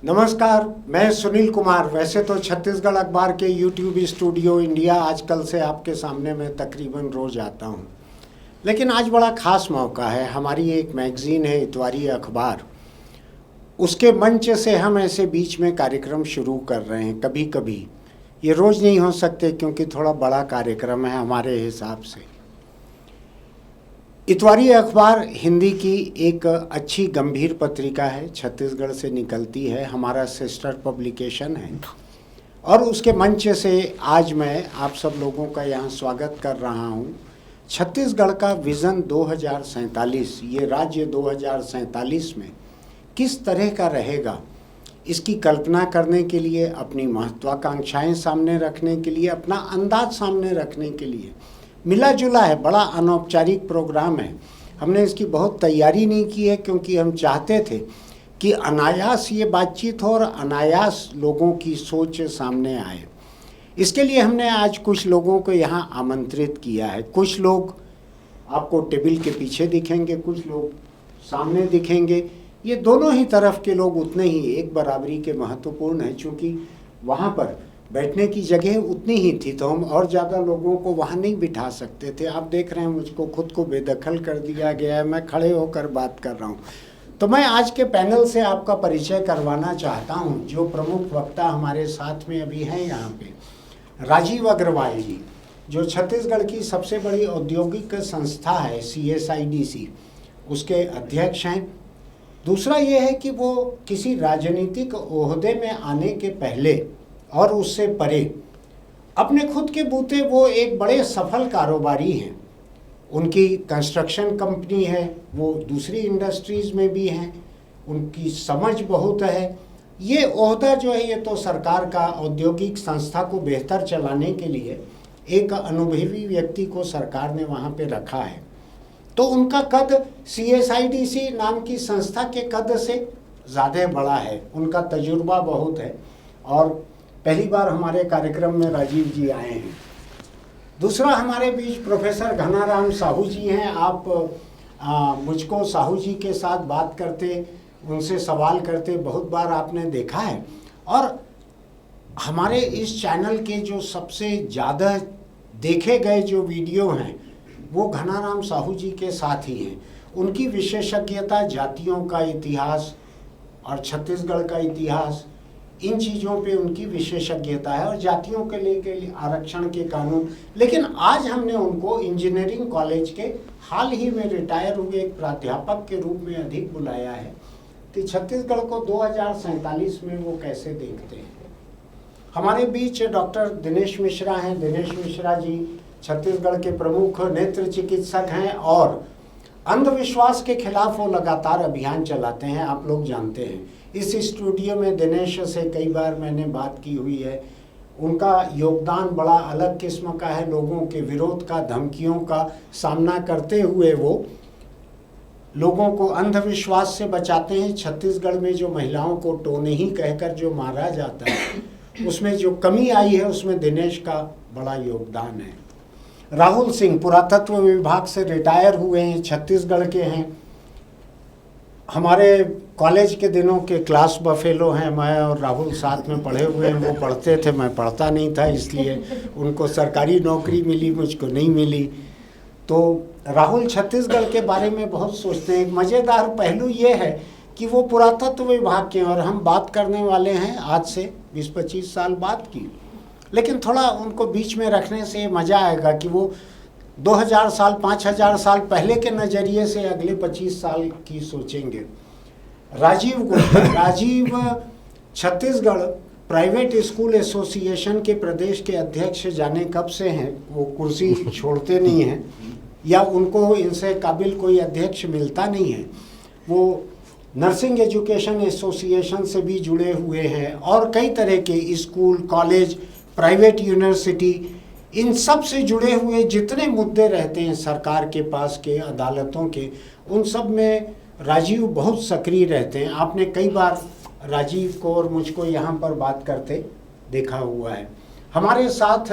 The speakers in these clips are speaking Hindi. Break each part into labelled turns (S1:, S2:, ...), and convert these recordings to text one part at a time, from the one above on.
S1: नमस्कार, मैं सुनील कुमार। वैसे तो छत्तीसगढ़ अखबार के यूट्यूब स्टूडियो इंडिया आजकल से आपके सामने मैं तकरीबन रोज आता हूँ, लेकिन आज बड़ा खास मौका है। हमारी एक मैगजीन है इतवारी अखबार, उसके मंच से हम ऐसे बीच में कार्यक्रम शुरू कर रहे हैं। कभी कभी ये रोज़ नहीं हो सकते क्योंकि थोड़ा बड़ा कार्यक्रम है हमारे हिसाब से। इतवारी अखबार हिंदी की एक अच्छी गंभीर पत्रिका है, छत्तीसगढ़ से निकलती है, हमारा सिस्टर पब्लिकेशन है। और उसके मंच से आज मैं आप सब लोगों का यहाँ स्वागत कर रहा हूँ। छत्तीसगढ़ का विज़न 2047, ये राज्य 2047 में किस तरह का रहेगा, इसकी कल्पना करने के लिए, अपनी महत्वाकांक्षाएं सामने रखने के लिए, अपना अंदाज सामने रखने के लिए मिला जुला है। बड़ा अनौपचारिक प्रोग्राम है। हमने इसकी बहुत तैयारी नहीं की है क्योंकि हम चाहते थे कि अनायास ये बातचीत हो और अनायास लोगों की सोच सामने आए। इसके लिए हमने आज कुछ लोगों को यहाँ आमंत्रित किया है। कुछ लोग आपको टेबल के पीछे दिखेंगे, कुछ लोग सामने दिखेंगे। ये दोनों ही तरफ के लोग उतने ही एक बराबरी के महत्वपूर्ण हैं, चूँकि वहाँ पर बैठने की जगह उतनी ही थी तो हम और ज़्यादा लोगों को वहाँ नहीं बिठा सकते थे। आप देख रहे हैं मुझको खुद को बेदखल कर दिया गया है, मैं खड़े होकर बात कर रहा हूँ। तो मैं आज के पैनल से आपका परिचय करवाना चाहता हूँ। जो प्रमुख वक्ता हमारे साथ में अभी हैं यहाँ पे, राजीव अग्रवाल जी, जो छत्तीसगढ़ की सबसे बड़ी औद्योगिक संस्था है CSIDC, उसके अध्यक्ष हैं। दूसरा ये है कि वो किसी राजनीतिक ओहदे में आने के पहले और उससे परे अपने खुद के बूते वो एक बड़े सफल कारोबारी हैं। उनकी कंस्ट्रक्शन कंपनी है, वो दूसरी इंडस्ट्रीज़ में भी हैं, उनकी समझ बहुत है। ये ओहदा जो है ये तो सरकार का, औद्योगिक संस्था को बेहतर चलाने के लिए एक अनुभवी व्यक्ति को सरकार ने वहाँ पे रखा है। तो उनका कद CSIDC नाम की संस्था के कद से ज़्यादा बड़ा है, उनका तजुर्बा बहुत है और पहली बार हमारे कार्यक्रम में राजीव जी आए हैं। दूसरा हमारे बीच प्रोफेसर घनाराम साहू जी हैं। आप मुझको साहू जी के साथ बात करते, उनसे सवाल करते बहुत बार आपने देखा है। और हमारे इस चैनल के जो सबसे ज़्यादा देखे गए जो वीडियो हैं वो घनाराम साहू जी के साथ ही हैं। उनकी विशेषज्ञता जातियों का इतिहास और छत्तीसगढ़ का इतिहास, इन चीज़ों पे उनकी विशेषज्ञता है, और जातियों के लिए आरक्षण के कानून। लेकिन आज हमने उनको इंजीनियरिंग कॉलेज के हाल ही में रिटायर हुए एक प्राध्यापक के रूप में अधिक बुलाया है कि छत्तीसगढ़ को 2047 में वो कैसे देखते हैं। हमारे बीच डॉक्टर दिनेश मिश्रा हैं। दिनेश मिश्रा जी छत्तीसगढ़ के प्रमुख नेत्र चिकित्सक हैं और अंधविश्वास के खिलाफ वो लगातार अभियान चलाते हैं, आप लोग जानते हैं। इस स्टूडियो में दिनेश से कई बार मैंने बात की हुई है। उनका योगदान बड़ा अलग किस्म का है। लोगों के विरोध का, धमकियों का सामना करते हुए वो लोगों को अंधविश्वास से बचाते हैं। छत्तीसगढ़ में जो महिलाओं को टोने ही कहकर जो मारा जाता है, उसमें जो कमी आई है उसमें दिनेश का बड़ा योगदान है। राहुल सिंह पुरातत्व विभाग से रिटायर हुए हैं, छत्तीसगढ़ के हैं। हमारे कॉलेज के दिनों के क्लास बफेलो हैं। मैं और राहुल साथ में पढ़े हुए हैं। वो पढ़ते थे, मैं पढ़ता नहीं था, इसलिए उनको सरकारी नौकरी मिली, मुझको नहीं मिली। तो राहुल छत्तीसगढ़ के बारे में बहुत सोचते हैं। एक मज़ेदार पहलू ये है कि वो पुरातत्व विभाग के, और हम बात करने वाले हैं आज से 20-25 साल बाद की। लेकिन थोड़ा उनको बीच में रखने से मज़ा आएगा कि वो 2000 साल 5000 साल पहले के नज़रिए से अगले 25 साल की सोचेंगे। Rajiv Gupta, Rajiv Chhattisgarh private school association के प्रदेश के अध्यक्ष जाने कब से हैं। वो कुर्सी छोड़ते नहीं हैं, या उनको इनसे काबिल कोई अध्यक्ष मिलता नहीं है। वो नर्सिंग एजुकेशन एसोसिएशन से भी जुड़े हुए हैं और कई तरह के स्कूल, कॉलेज, प्राइवेट यूनिवर्सिटी, इन सब से जुड़े हुए जितने मुद्दे रहते हैं सरकार के पास के, अदालतों के, उन सब में राजीव बहुत सक्रिय रहते हैं। आपने कई बार राजीव को और मुझको यहाँ पर बात करते देखा हुआ है। हमारे साथ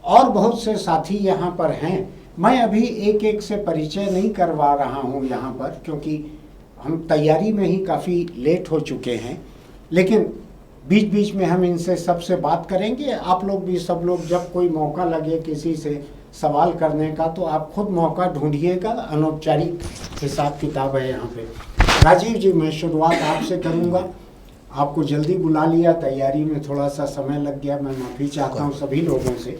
S1: और बहुत से साथी यहाँ पर हैं। मैं अभी एक एक से परिचय नहीं करवा रहा हूँ यहाँ पर, क्योंकि हम तैयारी में ही काफ़ी लेट हो चुके हैं। लेकिन बीच बीच में हम इनसे सबसे बात करेंगे। आप लोग भी, सब लोग, जब कोई मौका लगे किसी से सवाल करने का तो आप खुद मौका ढूंढिएगा। अनौपचारिक हिसाब किताब है यहाँ पे। राजीव जी, मैं शुरुआत आपसे करूँगा। आपको जल्दी बुला लिया, तैयारी में थोड़ा सा समय लग गया, मैं माफ़ी चाहता हूँ सभी लोगों से।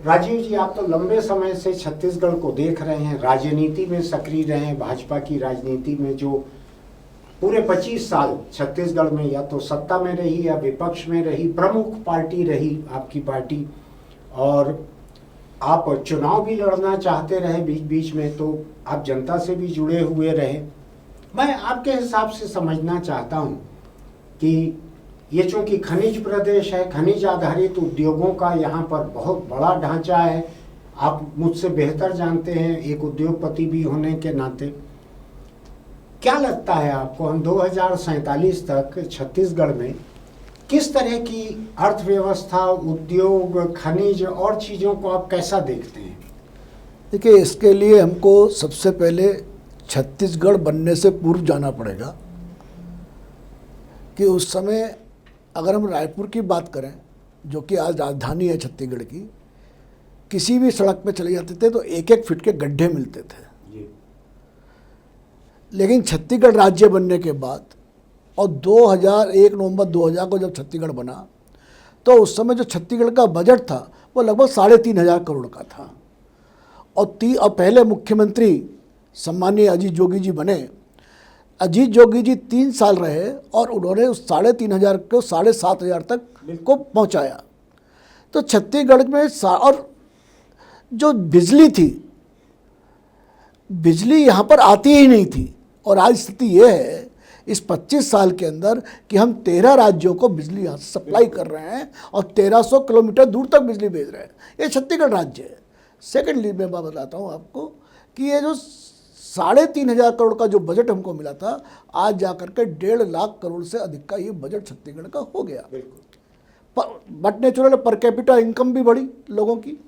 S1: राजीव जी, आप तो लंबे समय से छत्तीसगढ़ को देख रहे हैं, राजनीति में सक्रिय रहे हैं। भाजपा की राजनीति में जो पूरे 25 साल छत्तीसगढ़ में या तो सत्ता में रही या विपक्ष में रही, प्रमुख पार्टी रही आपकी पार्टी, और आप चुनाव भी लड़ना चाहते रहे बीच बीच में, तो आप जनता से भी जुड़े हुए रहे। मैं आपके हिसाब से समझना चाहता हूँ कि ये चूँकि खनिज प्रदेश है, खनिज आधारित उद्योगों का यहाँ पर बहुत बड़ा ढांचा है। आप मुझसे बेहतर जानते हैं एक उद्योगपति भी होने के नाते। क्या लगता है आपको, हम 2047 तक छत्तीसगढ़ में किस तरह की अर्थव्यवस्था, उद्योग, खनिज और चीज़ों को आप कैसा देखते हैं?
S2: देखिए, इसके लिए हमको सबसे पहले छत्तीसगढ़ बनने से पूर्व जाना पड़ेगा कि उस समय अगर हम रायपुर की बात करें, जो कि आज राजधानी है छत्तीसगढ़ की, किसी भी सड़क पे चले जाते थे तो 1-1 फीट के गड्ढे मिलते थे। लेकिन छत्तीसगढ़ राज्य बनने के बाद और 2001 नवंबर 2000 को जब छत्तीसगढ़ बना तो उस समय जो छत्तीसगढ़ का बजट था वो लगभग 3,500 करोड़ का था। और पहले मुख्यमंत्री सम्मानीय अजीत जोगी जी बने। अजीत जोगी जी 3 साल रहे और उन्होंने उस 3,500 को 7,500 तक को पहुंचाया। तो छत्तीसगढ़ में और जो बिजली थी, बिजली यहाँ पर आती ही नहीं थी। और आज स्थिति ये है इस 25 साल के अंदर कि हम 13 राज्यों को बिजली यहाँ से सप्लाई कर रहे हैं और 1300 किलोमीटर दूर तक बिजली भेज रहे हैं। ये छत्तीसगढ़ राज्य है। सेकेंडली मैं बताता हूँ आपको कि ये जो 3,500 करोड़ का जो बजट हमको मिला था, आज जाकर के 1.5 लाख करोड़ से अधिक का ये बजट छत्तीसगढ़ का हो गया। But natural per capita income भी बढ़ी लोगों की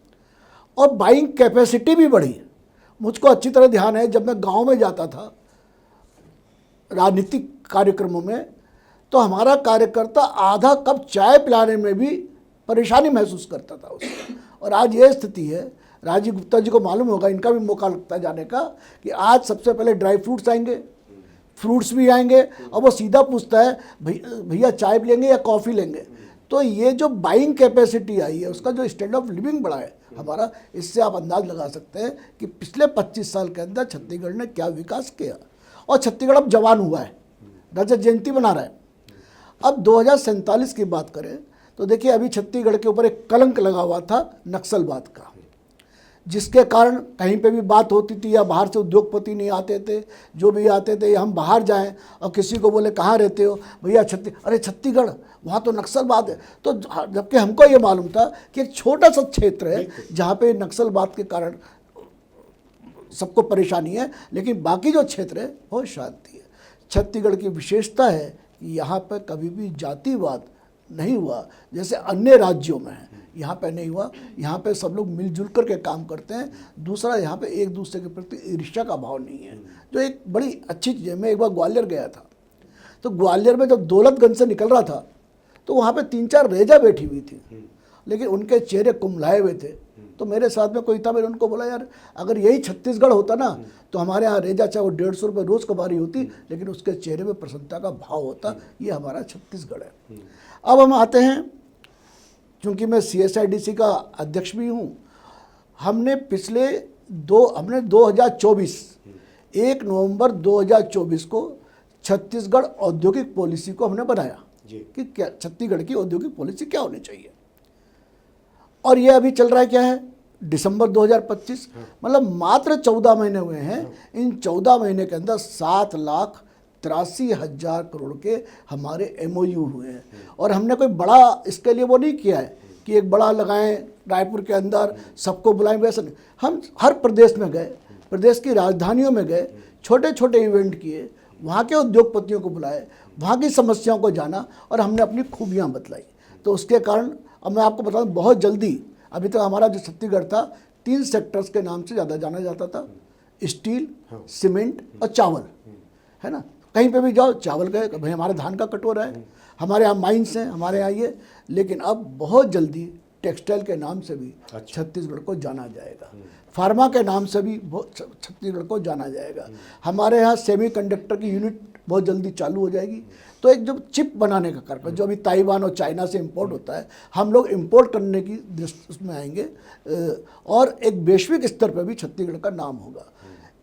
S2: और बाइंग कैपेसिटी भी बढ़ी। मुझको अच्छी तरह ध्यान है, जब मैं गांव में जाता था राजनीतिक कार्यक्रमों में, तो हमारा कार्यकर्ता आधा कप चाय पिलाने में भी परेशानी महसूस करता था उसमें। और आज ये स्थिति है, राजीव गुप्ता जी को मालूम होगा, इनका भी मौका लगता है जाने का, कि आज सबसे पहले ड्राई फ्रूट्स आएंगे, फ्रूट्स भी आएंगे और वो सीधा पूछता है भैया चाय लेंगे या कॉफ़ी लेंगे। तो ये जो बाइंग कैपेसिटी आई है, उसका जो स्टैंडर्ड ऑफ लिविंग बढ़ा है हमारा, इससे आप अंदाज लगा सकते हैं कि पिछले 25 साल के अंदर छत्तीसगढ़ ने क्या विकास किया। और छत्तीसगढ़ अब जवान हुआ है, रजत जयंती मना रहा है। अब 2047 की बात करें तो देखिए, अभी छत्तीसगढ़ के ऊपर एक कलंक लगा हुआ था नक्सलवाद का, जिसके कारण कहीं पे भी बात होती थी या बाहर से उद्योगपति नहीं आते थे, जो भी आते थे, हम बाहर जाएं और किसी को बोले कहाँ रहते हो भैया, अरे छत्तीसगढ़, वहाँ तो नक्सलवाद है। तो जबकि हमको ये मालूम था कि एक छोटा सा क्षेत्र है जहाँ पे नक्सलवाद के कारण सबको परेशानी है, लेकिन बाकी जो क्षेत्र है वो शांति है। छत्तीसगढ़ की विशेषता है कि यहाँ पर कभी भी जातिवाद नहीं हुआ जैसे अन्य राज्यों में है, यहाँ पे नहीं हुआ। यहाँ पे सब लोग मिलजुल कर के काम करते हैं। दूसरा, यहाँ पे एक दूसरे के प्रति ईर्ष्या का भाव नहीं है, जो एक बड़ी अच्छी चीज़ है। मैं एक बार ग्वालियर गया था, तो ग्वालियर में जब दौलतगंज से निकल रहा था तो वहाँ पे 3-4 रेजा बैठी हुई थी, लेकिन उनके चेहरे कुम्हलाए हुए थे। तो मेरे साथ में कोई था, मैंने उनको बोला यार, अगर यही छत्तीसगढ़ होता ना तो हमारे यहाँ रेजा चाहे वो 150 रुपये रोज़ कमारी होती, लेकिन उसके चेहरे में प्रसन्नता का भाव होता। ये हमारा छत्तीसगढ़ है। अब हम आते हैं, चूँकि मैं CSIDC का अध्यक्ष भी हूँ, हमने 2024 1 नवंबर 2024 को छत्तीसगढ़ औद्योगिक पॉलिसी को हमने बनाया कि क्या छत्तीसगढ़ की औद्योगिक पॉलिसी क्या होनी चाहिए। और ये अभी चल रहा है क्या है, दिसंबर 2025, मतलब मात्र 14 महीने हुए हैं। इन 14 महीने के अंदर 7,83,000 करोड़ के हमारे MOU हुए हैं। और हमने कोई बड़ा इसके लिए वो नहीं किया है कि एक बड़ा लगाएं रायपुर के अंदर सबको बुलाएं, वैसा नहीं। हम हर प्रदेश में गए, प्रदेश की राजधानियों में गए, छोटे छोटे इवेंट किए, वहाँ के उद्योगपतियों को बुलाए, वहाँ की समस्याओं को जाना और हमने अपनी खूबियाँ बतलाई। तो उसके कारण अब मैं आपको बता दूं, बहुत जल्दी, अभी तक हमारा जो छत्तीसगढ़ था 3 सेक्टर्स के नाम से ज़्यादा जाना जाता था, स्टील, सीमेंट और चावल, है ना। कहीं पे भी जाओ चावल का भाई हमारे धान का कटोरा है, हमारे यहाँ माइंस हैं, हमारे यहाँ ये। लेकिन अब बहुत जल्दी टेक्सटाइल के नाम से भी छत्तीसगढ़ को जाना जाएगा, फार्मा के नाम से भी छत्तीसगढ़ को जाना जाएगा। हमारे यहाँ सेमीकंडक्टर की यूनिट बहुत जल्दी चालू हो जाएगी। तो एक जो चिप बनाने का कार्यक्रम जो अभी ताइवान और चाइना से इंपोर्ट होता है, हम लोग इंपोर्ट करने की दृष्टि उसमें आएंगे और एक वैश्विक स्तर पर भी छत्तीसगढ़ का नाम होगा।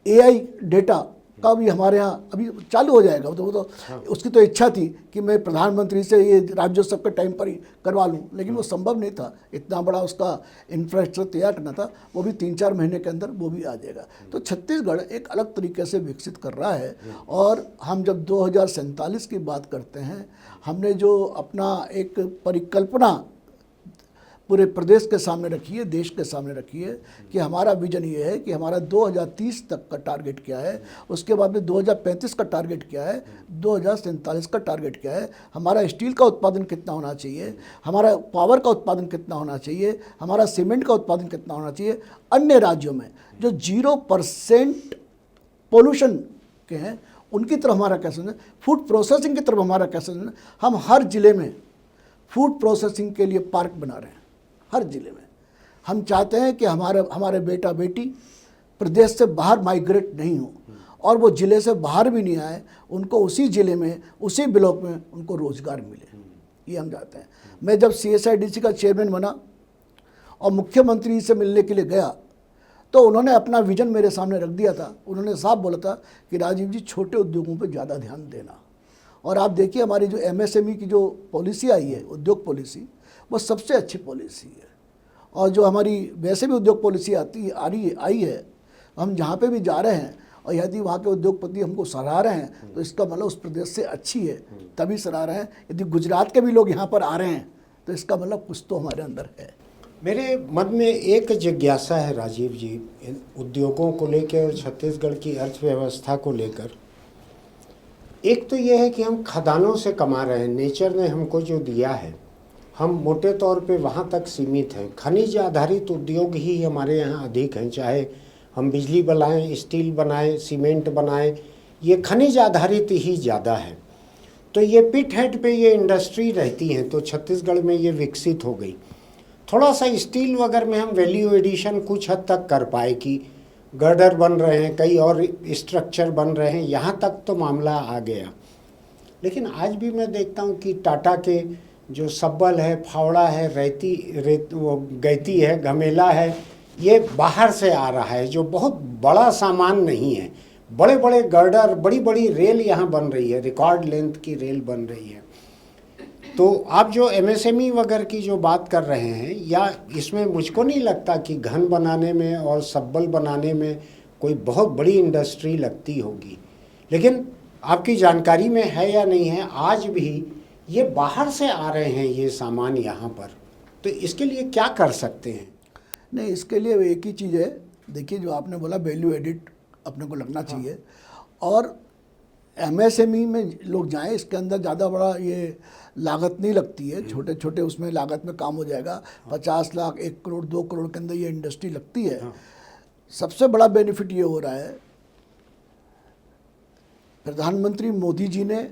S2: AI डेटा का भी हमारे यहाँ अभी चालू हो जाएगा। वो तो उसकी तो इच्छा थी कि मैं प्रधानमंत्री से ये राज्योत्सव के टाइम पर ही करवा लूँ, लेकिन वो संभव नहीं था, इतना बड़ा उसका इंफ्रास्ट्रक्चर तैयार करना था। वो भी 3-4 महीने के अंदर वो भी आ जाएगा। तो छत्तीसगढ़ एक अलग तरीके से विकसित कर रहा है। और हम जब 2047 की बात करते हैं, हमने जो अपना एक परिकल्पना पूरे प्रदेश के सामने रखी है, देश के सामने रखी है कि हमारा विजन ये है कि हमारा 2030 तक का टारगेट क्या है, उसके बाद में 2035 का टारगेट क्या है, 2047 का टारगेट क्या है, हमारा स्टील का उत्पादन कितना होना चाहिए, हमारा पावर का उत्पादन कितना होना चाहिए, हमारा सीमेंट का उत्पादन कितना होना चाहिए। अन्य राज्यों में जो 0% पोल्यूशन के हैं उनकी तरफ हमारा कैसे है, फूड प्रोसेसिंग की तरफ हमारा कैसे है। हम हर ज़िले में फूड प्रोसेसिंग के लिए पार्क बना रहे हैं, हर ज़िले में। हम चाहते हैं कि हमारे बेटा बेटी प्रदेश से बाहर माइग्रेट नहीं हो और वो ज़िले से बाहर भी नहीं आए, उनको उसी ज़िले में उसी ब्लॉक में उनको रोज़गार मिले, ये हम चाहते हैं। मैं जब CSIDC का चेयरमैन बना और मुख्यमंत्री से मिलने के लिए गया तो उन्होंने अपना विज़न मेरे सामने रख दिया था। उन्होंने साफ बोला था कि राजीव जी छोटे उद्योगों पर ज़्यादा ध्यान देना। और आप देखिए हमारी जो MSME की जो पॉलिसी आई है, उद्योग पॉलिसी, वो सबसे अच्छी पॉलिसी है। और जो हमारी वैसे भी उद्योग पॉलिसी आई है, हम जहाँ पे भी जा रहे हैं और यदि वहाँ के उद्योगपति हमको सराह रहे हैं तो इसका मतलब उस प्रदेश से अच्छी है, तभी सराह रहे हैं। यदि गुजरात के भी लोग यहाँ पर आ रहे हैं तो इसका मतलब कुछ तो हमारे अंदर है।
S1: मेरे मन में एक जिज्ञासा है राजीव जी, इन उद्योगों को लेकर और छत्तीसगढ़ की अर्थव्यवस्था को लेकर। एक तो ये है कि हम खदानों से कमा रहे हैं, नेचर ने हमको जो दिया है हम मोटे तौर पे वहाँ तक सीमित हैं। खनिज आधारित उद्योग ही हमारे यहाँ अधिक हैं, चाहे हम बिजली बनाएं, स्टील बनाएं, सीमेंट बनाएं, ये खनिज आधारित ही ज़्यादा है। तो ये पिट हेड पे ये इंडस्ट्री रहती हैं, तो छत्तीसगढ़ में ये विकसित हो गई। थोड़ा सा स्टील वगैरह में हम वैल्यू एडिशन कुछ हद तक कर पाए कि गर्डर बन रहे हैं, कई और स्ट्रक्चर बन रहे हैं, यहाँ तक तो मामला आ गया। लेकिन आज भी मैं देखता हूँ कि टाटा के जो सब्बल है, फावड़ा है, वो गैती है, घमेला है, ये बाहर से आ रहा है, जो बहुत बड़ा सामान नहीं है। बड़े बड़े गर्डर, बड़ी बड़ी रेल यहाँ बन रही है, रिकॉर्ड लेंथ की रेल बन रही है। तो आप जो MSME वगैरह की जो बात कर रहे हैं, या इसमें मुझको नहीं लगता कि घन बनाने में और सब्बल बनाने में कोई बहुत बड़ी इंडस्ट्री लगती होगी। लेकिन आपकी जानकारी में है या नहीं है, आज भी ये बाहर से आ रहे हैं ये सामान यहाँ पर, तो इसके लिए क्या कर सकते हैं?
S2: नहीं, इसके लिए एक ही चीज़ है, देखिए जो आपने बोला वैल्यू एडिट अपने को लगना चाहिए। और MSME में लोग जाएं, इसके अंदर ज़्यादा बड़ा ये लागत नहीं लगती है, छोटे छोटे उसमें लागत में काम हो जाएगा। 50 लाख, 1 करोड़, 2 करोड़ के अंदर ये इंडस्ट्री लगती है। सबसे बड़ा बेनिफिट ये हो रहा है, प्रधानमंत्री मोदी जी ने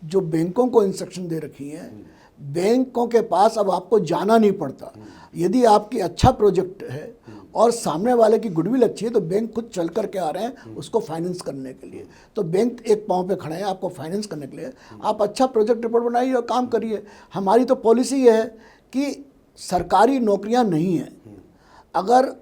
S2: जो बैंकों को इंस्ट्रक्शन दे रखी हैं, बैंकों के पास अब आपको जाना नहीं पड़ता। यदि आपकी अच्छा प्रोजेक्ट है और सामने वाले की गुडविल अच्छी है तो बैंक खुद चल करके आ रहे हैं उसको फाइनेंस करने के लिए। तो बैंक एक पाँव पे खड़े हैं आपको फाइनेंस करने के लिए। आप अच्छा प्रोजेक्ट रिपोर्ट बनाइए और काम करिए। हमारी तो पॉलिसी ये है कि सरकारी नौकरियां नहीं हैं। अगर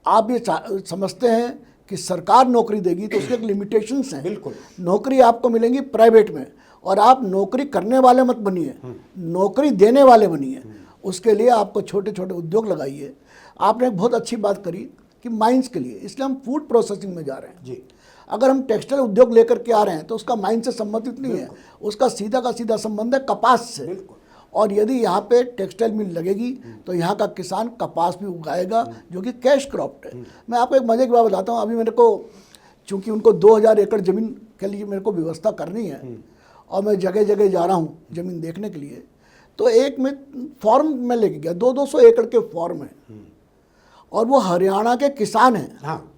S2: आप ये समझते हैं कि सरकार नौकरी देगी तो उसके एक लिमिटेशंस हैं।
S1: बिल्कुल, नौकरी
S2: आपको मिलेंगी प्राइवेट में, और आप नौकरी करने वाले मत बनिए, नौकरी देने वाले बनिए। उसके लिए आपको छोटे छोटे उद्योग लगाइए। आपने एक बहुत अच्छी बात करी कि माइंस के लिए, इसलिए हम फूड प्रोसेसिंग में जा रहे हैं जी। अगर हम टेक्सटाइल उद्योग लेकर के आ रहे हैं तो उसका माइंस से संबंधित नहीं है, उसका सीधा का सीधा संबंध है कपास से। और यदि यहाँ पे टेक्सटाइल मिल लगेगी तो यहाँ का किसान कपास भी उगाएगा, जो कि कैश क्रॉप है। मैं आपको एक मजे की बात बताता हूँ। अभी मेरे को, चूँकि उनको 2000 एकड़ ज़मीन के लिए मेरे को व्यवस्था करनी है और मैं जगह जगह जा रहा हूँ ज़मीन देखने के लिए, तो एक में फॉर्म में लेके गया, 200 एकड़ के फॉर्म है और वो हरियाणा के किसान हैं। हाँ,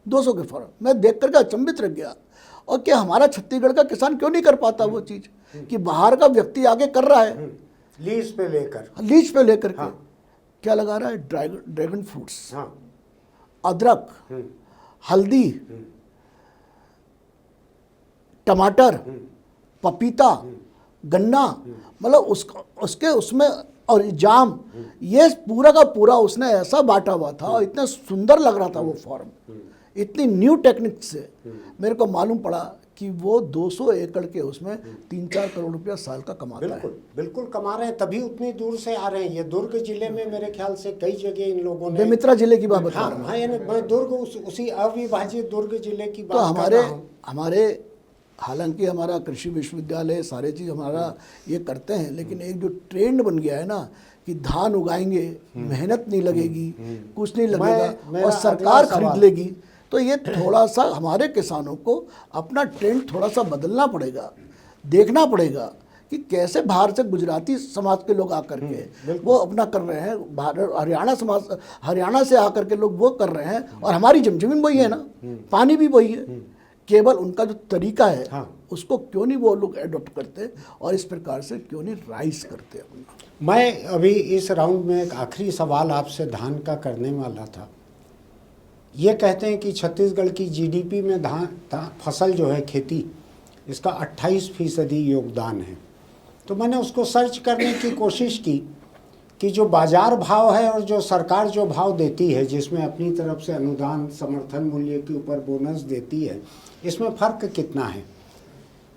S2: 200 के फॉर्म मैं देख करके अचंभित रह गया। और क्या हमारा छत्तीसगढ़ का किसान क्यों नहीं कर पाता वो चीज़ कि बाहर का व्यक्ति आगे कर रहा है,
S1: लीज पे लेकर,
S2: लीज पे लेकर के।
S1: हाँ।
S2: क्या लगा रहा है? ड्रैगन फ्रूट्स,
S1: हाँ,
S2: अदरक, हल्दी, टमाटर, पपीता, गन्ना, मतलब उसके उसमें, और जाम, ये पूरा का पूरा उसने ऐसा बांटा हुआ था और इतना सुंदर लग रहा था वो फॉर्म। इतनी न्यू टेक्निक से मेरे को मालूम पड़ा कि वो 200 एकड़ के उसमें 3-4 करोड़ रुपया साल का कमाता है।
S1: बिल्कुल बिल्कुल कमा रहे हैं, तभी उतनी दूर से आ रहे हैं। ये दुर्ग जिले में मेरे ख्याल से कई जगह इन लोगों ने,
S2: बेमित्रा जिले की बात बता
S1: हाँ
S2: रहा हूँ।
S1: हाँ, यानी मैं दुर्ग उसी अविभाजित दुर्ग जिले की
S2: तो
S1: बात कर रहा हूँ।
S2: हमारे हालांकि हमारा कृषि विश्वविद्यालय सारे चीज़ हमारा ये करते हैं, लेकिन एक जो ट्रेंड बन गया है ना कि धान उगाएंगे, मेहनत नहीं लगेगी, कुछ नहीं लगेगा
S1: मेरा
S2: और सरकार
S1: अगला सवाल।
S2: खरीद लेगी, तो ये थोड़ा सा हमारे किसानों को अपना ट्रेंड थोड़ा सा बदलना पड़ेगा, देखना पड़ेगा कि कैसे बाहर से गुजराती समाज के लोग आकर के वो अपना कर रहे हैं, हरियाणा से आकर के लोग वो कर रहे हैं, और हमारी जमीन वही है ना, पानी भी वही है, केवल उनका जो तरीका है,
S1: हाँ।
S2: उसको क्यों नहीं वो लोग एडॉप्ट करते और इस प्रकार से क्यों नहीं राइज करते अपना।
S1: मैं अभी इस राउंड में एक आखिरी सवाल आपसे धान का करने वाला था। ये कहते हैं कि छत्तीसगढ़ की जीडीपी में धान फसल जो है खेती, इसका 28% योगदान है। तो मैंने उसको सर्च करने की कोशिश की कि जो बाजार भाव है और जो सरकार जो भाव देती है, जिसमें अपनी तरफ से अनुदान समर्थन मूल्य के ऊपर बोनस देती है, इसमें फ़र्क कितना है।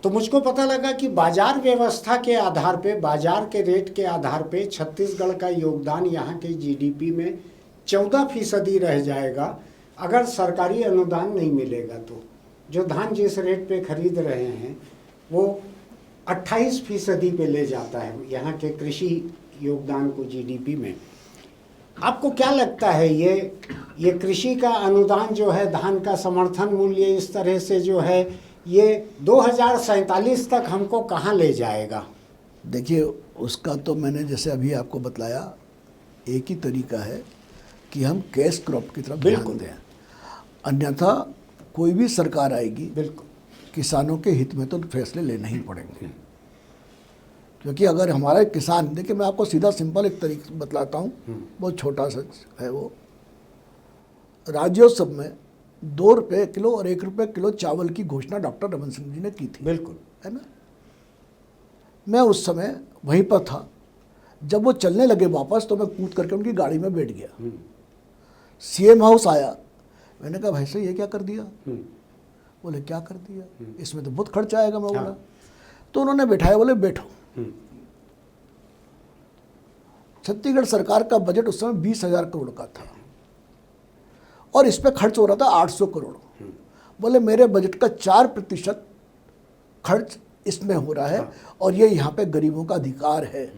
S1: तो मुझको पता लगा कि बाजार व्यवस्था के आधार पे, बाजार के रेट के आधार पे छत्तीसगढ़ का योगदान यहाँ के जीडीपी में 14% रह जाएगा अगर सरकारी अनुदान नहीं मिलेगा। तो जो धान जिस रेट पे खरीद रहे हैं वो 28% पे ले जाता है यहाँ के कृषि योगदान को जीडीपी में। आपको क्या लगता है ये कृषि का अनुदान जो है, धान का समर्थन मूल्य इस तरह से जो है, ये 2047 तक हमको कहाँ ले जाएगा?
S2: देखिए, उसका तो मैंने जैसे अभी आपको बतलाया, एक ही तरीका है कि हम कैश क्रॉप की तरफ ध्यान दें, अन्यथा कोई भी सरकार आएगी,
S1: बिल्कुल
S2: किसानों के हित में तो फैसले लेने ही पड़ेंगे। क्योंकि अगर हमारा किसान, देखिए मैं आपको सीधा सिंपल एक तरीका बतलाता हूँ, बहुत छोटा सा है वो। राज्योत्सव में 2 रुपये किलो और 1 रुपये किलो चावल की घोषणा डॉक्टर रमन सिंह जी ने की थी,
S1: बिल्कुल,
S2: है ना। मैं उस समय वहीं पर था, जब वो चलने लगे वापस तो मैं कूद करके उनकी गाड़ी में बैठ गया। सीएम हाउस आया, मैंने कहा भाई साहब ये क्या कर दिया? बोले क्या कर दिया, इसमें तो बहुत खर्चा आएगा। मैं बोला, तो उन्होंने बैठाया, बोले बैठो। छत्तीसगढ़ सरकार का बजट उस समय 20,000 करोड़ का था और इस पे खर्च हो रहा था 800 करोड़। बोले मेरे बजट का 4% खर्च इसमें हो रहा है और ये यहाँ पे गरीबों का अधिकार है।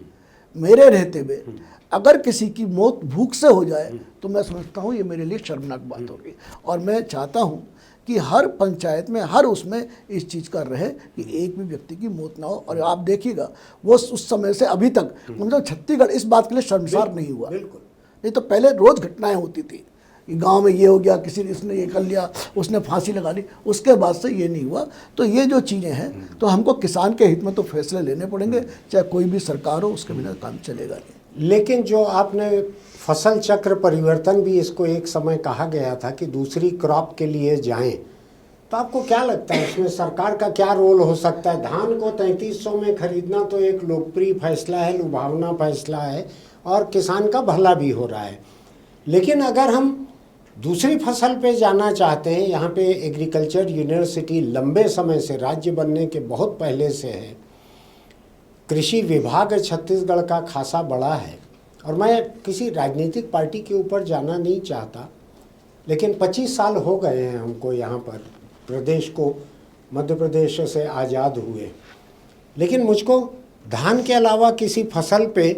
S2: मेरे रहते हुए अगर किसी की मौत भूख से हो जाए तो मैं समझता हूँ ये मेरे लिए शर्मनाक बात होगी। और मैं चाहता हूँ कि हर पंचायत में, हर उसमें इस चीज़ का रहे कि एक भी व्यक्ति की मौत ना हो। और आप देखिएगा वो उस समय से अभी तक, मतलब छत्तीसगढ़ इस बात के लिए शर्मसार नहीं हुआ। नहीं तो पहले रोज़ घटनाएं होती थी कि गांव में ये हो गया, किसी ने इसने ये कर लिया, उसने फांसी लगा ली, उसके बाद से ये नहीं हुआ। तो ये जो चीज़ें हैं, तो हमको किसान के हित में तो फैसले लेने पड़ेंगे, चाहे कोई भी सरकार हो, उसके बिना काम चलेगा नहीं।
S1: लेकिन जो आपने फसल चक्र परिवर्तन भी इसको एक समय कहा गया था कि दूसरी क्रॉप के लिए जाएं, तो आपको क्या लगता है इसमें सरकार का क्या रोल हो सकता है? धान को 3300 में खरीदना तो एक लोकप्रिय फैसला है, लुभावना फैसला है और किसान का भला भी हो रहा है। लेकिन अगर हम दूसरी फसल पे जाना चाहते हैं, यहाँ पे एग्रीकल्चर यूनिवर्सिटी लंबे समय से, राज्य बनने के बहुत पहले से है, कृषि विभाग छत्तीसगढ़ का खासा बड़ा है। और मैं किसी राजनीतिक पार्टी के ऊपर जाना नहीं चाहता, लेकिन 25 साल हो गए हैं हमको यहाँ पर, प्रदेश को, मध्य प्रदेश से आज़ाद हुए। लेकिन मुझको धान के अलावा किसी फसल पे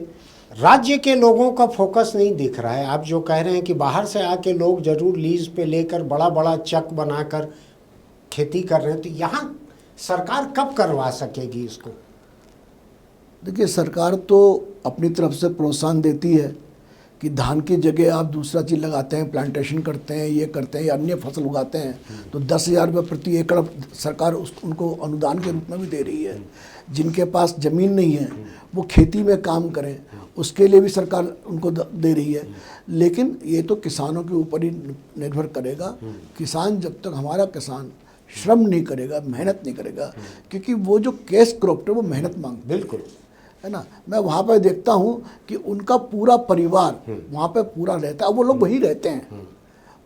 S1: राज्य के लोगों का फोकस नहीं दिख रहा है। आप जो कह रहे हैं कि बाहर से आके लोग जरूर लीज पे लेकर बड़ा बड़ा चक बनाकर खेती कर रहे हैं, तो यहाँ सरकार कब करवा सकेगी इसको?
S2: देखिए, सरकार तो अपनी तरफ से प्रोत्साहन देती है कि धान की जगह आप दूसरा चीज़ लगाते हैं, प्लांटेशन करते हैं, ये करते हैं या अन्य फसल उगाते हैं, तो 10,000 रुपये प्रति एकड़ सरकार उनको अनुदान के रूप में भी दे रही है। जिनके पास ज़मीन नहीं है वो खेती में काम करें, उसके लिए भी सरकार उनको दे रही है। लेकिन ये तो किसानों के ऊपर ही निर्भर करेगा। किसान जब तक हमारा किसान श्रम नहीं करेगा, मेहनत नहीं करेगा, क्योंकि वो जो कैश क्रॉप है वो मेहनत मांगता है,
S1: बिल्कुल
S2: है ना। मैं वहाँ पर देखता हूँ कि उनका पूरा परिवार वहाँ पे पूरा रहता है, वो लोग वहीं रहते हैं,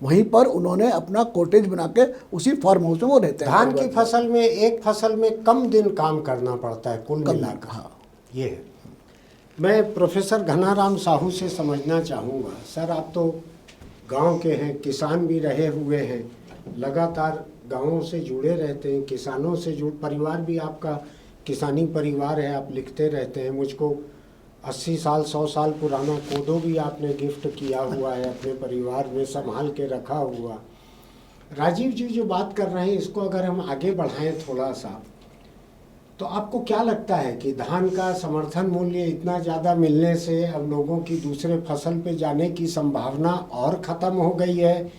S2: वहीं पर उन्होंने अपना कॉटेज बना के उसी फार्म हाउस में वो रहते हैं।
S1: धान की फसल में एक फसल में कम दिन काम करना पड़ता है कुल मिलाकर।
S2: हाँ।
S1: ये है। मैं प्रोफेसर घनाराम साहू से समझना चाहूँगा, सर आप तो गांव के हैं, किसान भी रहे हुए हैं, लगातार गांवों से जुड़े रहते हैं, किसानों से परिवार भी आपका किसानी परिवार है, आप लिखते रहते हैं। मुझको 80 साल 100 साल पुराना कोदो भी आपने गिफ्ट किया हुआ है, अपने परिवार में संभाल के रखा हुआ। राजीव जी जो बात कर रहे हैं इसको अगर हम आगे बढ़ाएं थोड़ा सा, तो आपको क्या लगता है कि धान का समर्थन मूल्य इतना ज़्यादा मिलने से अब लोगों की दूसरे फसल पे जाने की संभावना और ख़त्म हो गई है,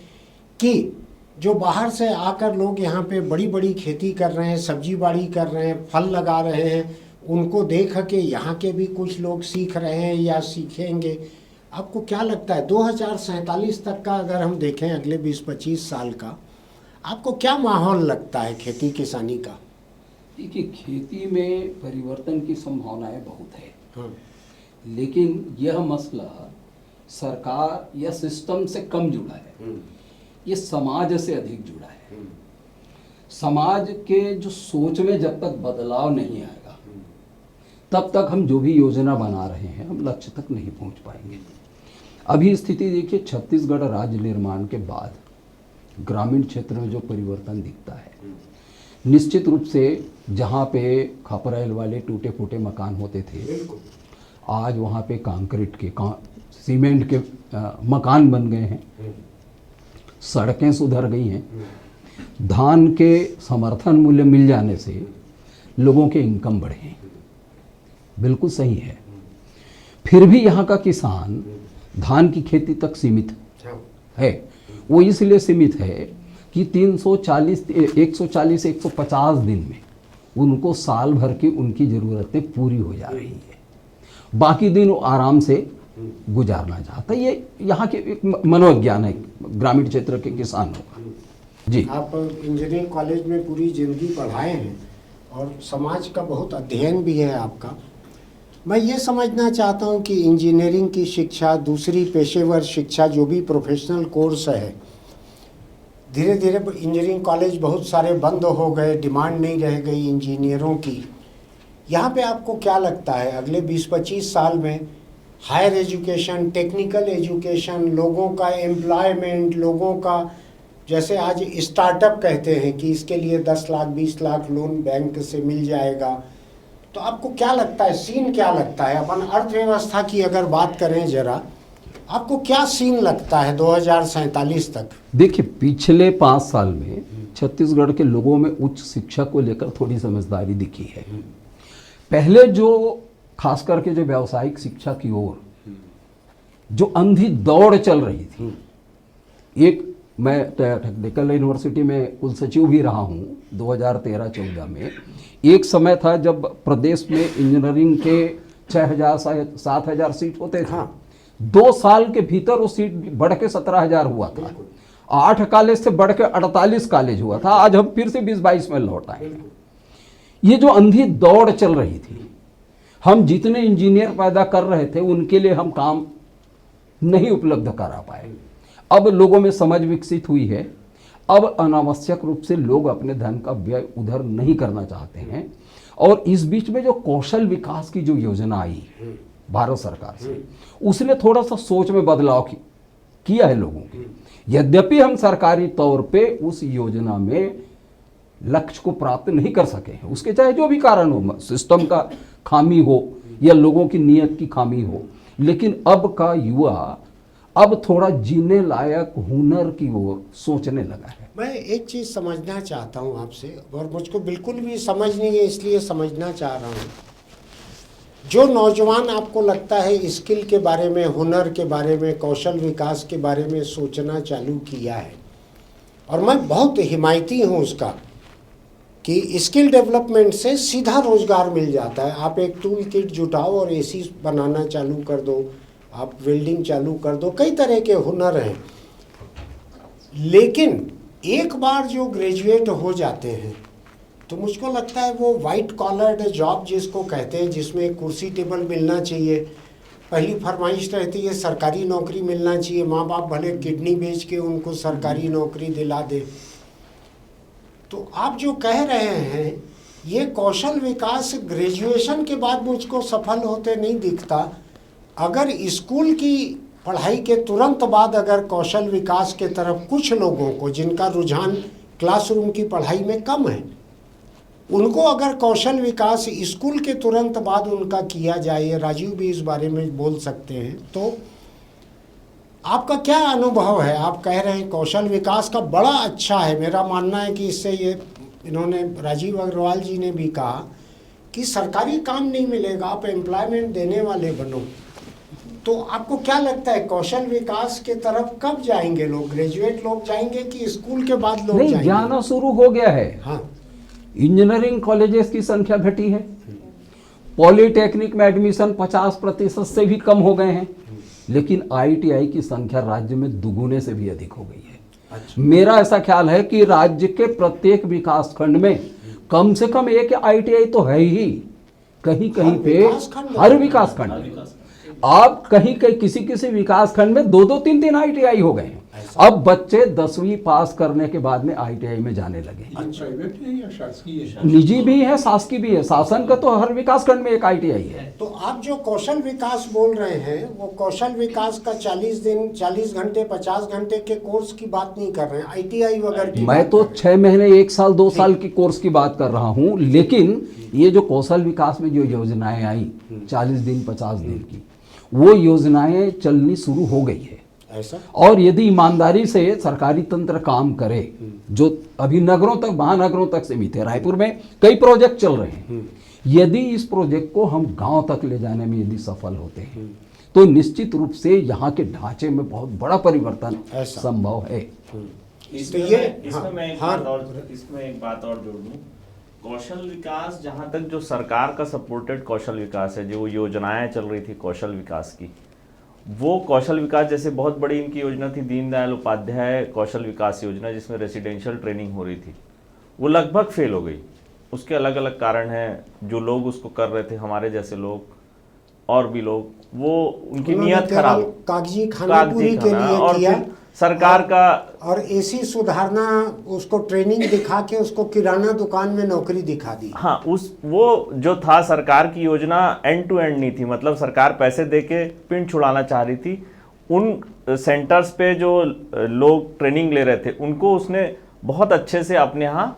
S1: कि जो बाहर से आकर लोग यहाँ पे बड़ी बड़ी खेती कर रहे हैं, सब्जी बाड़ी कर रहे हैं, फल लगा रहे हैं, उनको देख के यहाँ के भी कुछ लोग सीख रहे हैं या सीखेंगे? आपको क्या लगता है 2047 तक का अगर हम देखें, अगले 20-25 साल का, आपको क्या माहौल लगता है खेती किसानी का?
S3: देखिए, खेती में परिवर्तन की संभावनाएं बहुत है।
S1: हाँ।
S3: लेकिन यह मसला सरकार या सिस्टम से कम जुड़ा है, ये समाज से अधिक जुड़ा है। समाज के जो सोच में जब तक बदलाव नहीं आएगा तब तक हम जो भी योजना बना रहे हैं हम लक्ष्य तक नहीं पहुंच पाएंगे। अभी स्थिति देखिए, छत्तीसगढ़ राज्य निर्माण के बाद ग्रामीण क्षेत्र में जो परिवर्तन दिखता है, निश्चित रूप से जहाँ पे खपरेल वाले टूटे फूटे मकान होते थे, आज वहाँ पे कंक्रीट के सीमेंट के मकान बन गए हैं, सड़कें सुधर गई हैं, धान के समर्थन मूल्य मिल जाने से लोगों के इनकम बढ़े हैं। बिल्कुल सही है। फिर भी यहाँ का किसान धान की खेती तक सीमित है। वो इसलिए सीमित है कि 140-150 दिन में उनको साल भर की उनकी ज़रूरतें पूरी हो जा रही है, बाकी दिन वो आराम से गुजारना चाहता है। ये यहाँ के एक मनोविज्ञान है ग्रामीण क्षेत्र के किसानों का। जी,
S1: आप इंजीनियरिंग कॉलेज में पूरी ज़िंदगी पढ़ाए हैं और समाज का बहुत अध्ययन भी है आपका। मैं ये समझना चाहता हूँ कि इंजीनियरिंग की शिक्षा, दूसरी पेशेवर शिक्षा, जो भी प्रोफेशनल कोर्स है, धीरे धीरे इंजीनियरिंग कॉलेज बहुत सारे बंद हो गए, डिमांड नहीं रह गई इंजीनियरों की। यहाँ पे आपको क्या लगता है अगले 20-25 साल में हायर एजुकेशन, टेक्निकल एजुकेशन, लोगों का एम्प्लॉयमेंट, लोगों का, जैसे आज स्टार्टअप कहते हैं कि इसके लिए 10 लाख 20 लाख लोन बैंक से मिल जाएगा, तो आपको क्या लगता है, सीन क्या लगता है? अपन अर्थव्यवस्था की अगर बात करें जरा, आपको क्या सीन लगता है 2047 तक?
S3: देखिए, पिछले 5 साल में छत्तीसगढ़ के लोगों में उच्च शिक्षा को लेकर थोड़ी समझदारी दिखी है। पहले जो खास करके जो व्यावसायिक शिक्षा की ओर जो अंधी दौड़ चल रही थी, एक मैं टेक्निकल यूनिवर्सिटी में कुल सचिव भी रहा हूँ 2013-14 में। एक समय था जब प्रदेश में इंजीनियरिंग के 6,000-7,000 सीट होते थे। 2 साल के भीतर वो सीट बढ़ के 17,000 हुआ था। 8 कॉलेज से बढ़ के 48 कॉलेज हुआ था। आज हम फिर से 20-22 में लौट आए। ये जो अंधी दौड़ चल रही थी, हम जितने इंजीनियर पैदा कर रहे थे उनके लिए हम काम नहीं उपलब्ध करा पाए। अब लोगों में समझ विकसित हुई है। अब अनावश्यक रूप से लोग अपने धन का व्यय उधर नहीं करना चाहते हैं। और इस बीच में जो कौशल विकास की जो योजना आई भारत सरकार से, उसने थोड़ा सा सोच में बदलाव किया है लोगों की। यद्यपि हम सरकारी तौर पे उस योजना में लक्ष्य को प्राप्त नहीं कर सके हैं, उसके चाहे जो भी कारण हो, सिस्टम का खामी हो या लोगों की नीयत की खामी हो, लेकिन अब का युवा अब थोड़ा जीने लायक हुनर की ओर सोचने लगा है।
S1: मैं एक चीज़ समझना चाहता हूँ आपसे, और मुझको बिल्कुल भी समझ नहीं है, इसलिए समझना चाह रहा हूँ। जो नौजवान आपको लगता है स्किल के बारे में, हुनर के बारे में, कौशल विकास के बारे में सोचना चालू किया है, और मैं बहुत हिमायती हूँ उसका कि स्किल डेवलपमेंट से सीधा रोजगार मिल जाता है। आप एक टूल किट जुटाओ और एसी बनाना चालू कर दो, आप वेल्डिंग चालू कर दो, कई तरह के हुनर हैं। लेकिन एक बार जो ग्रेजुएट हो जाते हैं तो मुझको लगता है वो वाइट कॉलर्ड जॉब जिसको कहते हैं, जिसमें कुर्सी टेबल मिलना चाहिए, पहली फरमाइश रहती है सरकारी नौकरी मिलना चाहिए, माँ बाप भले किडनी बेच के उनको सरकारी नौकरी दिला दे। तो आप जो कह रहे हैं ये कौशल विकास ग्रेजुएशन के बाद मुझको सफल होते नहीं दिखता। अगर स्कूल की पढ़ाई के तुरंत बाद अगर कौशल विकास के तरफ कुछ लोगों को, जिनका रुझान क्लासरूम की पढ़ाई में कम है, उनको अगर कौशल विकास स्कूल के तुरंत बाद उनका किया जाए, राजीव भी इस बारे में बोल सकते हैं, तो आपका क्या अनुभव है? आप कह रहे हैं कौशल विकास का बड़ा अच्छा है, मेरा मानना है कि इससे ये, इन्होंने राजीव अग्रवाल जी ने भी कहा कि सरकारी काम नहीं मिलेगा, आप एम्प्लॉयमेंट देने वाले बनो। तो आपको क्या लगता है कौशल विकास के तरफ कब जाएंगे लोग? ग्रेजुएट लोग जाएंगे कि स्कूल के बाद लोग
S3: नहीं,
S1: जाएंगे?
S3: जाना शुरू हो गया है।
S1: हाँ,
S3: इंजीनियरिंग कॉलेजेस की संख्या घटी है, पॉलिटेक्निक में एडमिशन 50% से भी कम हो गए हैं, लेकिन आईटीआई की संख्या राज्य में दुगुने से भी अधिक हो गई है।
S1: अच्छा।
S3: मेरा ऐसा ख्याल है कि राज्य के प्रत्येक विकास खंड में कम से कम एक आईटीआई तो है ही, कहीं कहीं पे हर विकास खंड में। आप कहीं कहीं किसी विकास खंड में 2-2, 3-3 आईटीआई हो गए हैं। अब बच्चे 10वीं पास करने के बाद में आईटीआई में जाने लगे।
S4: प्राइवेट है या शासकीय है?
S3: निजी भी है, शासकीय भी है। शासन का तो हर विकास खंड में एक आईटीआई है।
S1: तो आप जो कौशल विकास बोल रहे हैं वो कौशल विकास का 40 दिन, 40 घंटे, 50 घंटे के कोर्स की बात नहीं कर रहे हैं, आईटीआई वगैरह की
S3: मैं
S1: बात
S3: तो
S1: कर रहे
S3: 6 महीने, 1 साल, 2 साल की कोर्स की बात कर रहा हूं। लेकिन ये जो कौशल विकास में जो योजनाएं आई 40 दिन, 50 दिन की, वो योजनाएं चलनी शुरू हो गई है।
S1: ऐसा?
S3: और यदि ईमानदारी से सरकारी तंत्र काम करे, जो अभी नगरों तक, महानगरों तक सीमित है, रायपुर में कई प्रोजेक्ट चल रहे हैं, यदि इस प्रोजेक्ट को हम गांव तक ले जाने में यदि सफल होते हैं तो निश्चित रूप से यहाँ के ढांचे में बहुत बड़ा परिवर्तन
S1: ऐसा।
S3: संभव है।
S5: इसमें
S1: ये
S5: इसमें एक बात और जोड़ दूं। कौशल विकास, जहां तक जो सरकार का सपोर्टेड कौशल विकास है, जो योजनाएं चल रही थी कौशल विकास की, वो कौशल विकास जैसे बहुत बड़ी इनकी योजना थी दीनदयाल उपाध्याय कौशल विकास योजना, जिसमें रेसिडेंशियल ट्रेनिंग हो रही थी, वो लगभग फेल हो गई। उसके अलग अलग कारण हैं। जो लोग उसको कर रहे थे, हमारे जैसे लोग और भी लोग, वो उनकी नियत खराब,
S1: कागजी खाना पूरी के लिए
S5: और
S1: किया,
S5: फिर सरकार का
S1: और एसी सुधारना, उसको ट्रेनिंग दिखा के उसको किराना दुकान में नौकरी दिखा दी।
S5: हाँ, वो जो था सरकार की योजना एंड टू एंड नहीं थी। मतलब सरकार पैसे देके पिंड छुड़ाना चाह रही थी। उन सेंटर्स पे जो लोग ट्रेनिंग ले रहे थे उनको उसने बहुत अच्छे से अपने यहाँ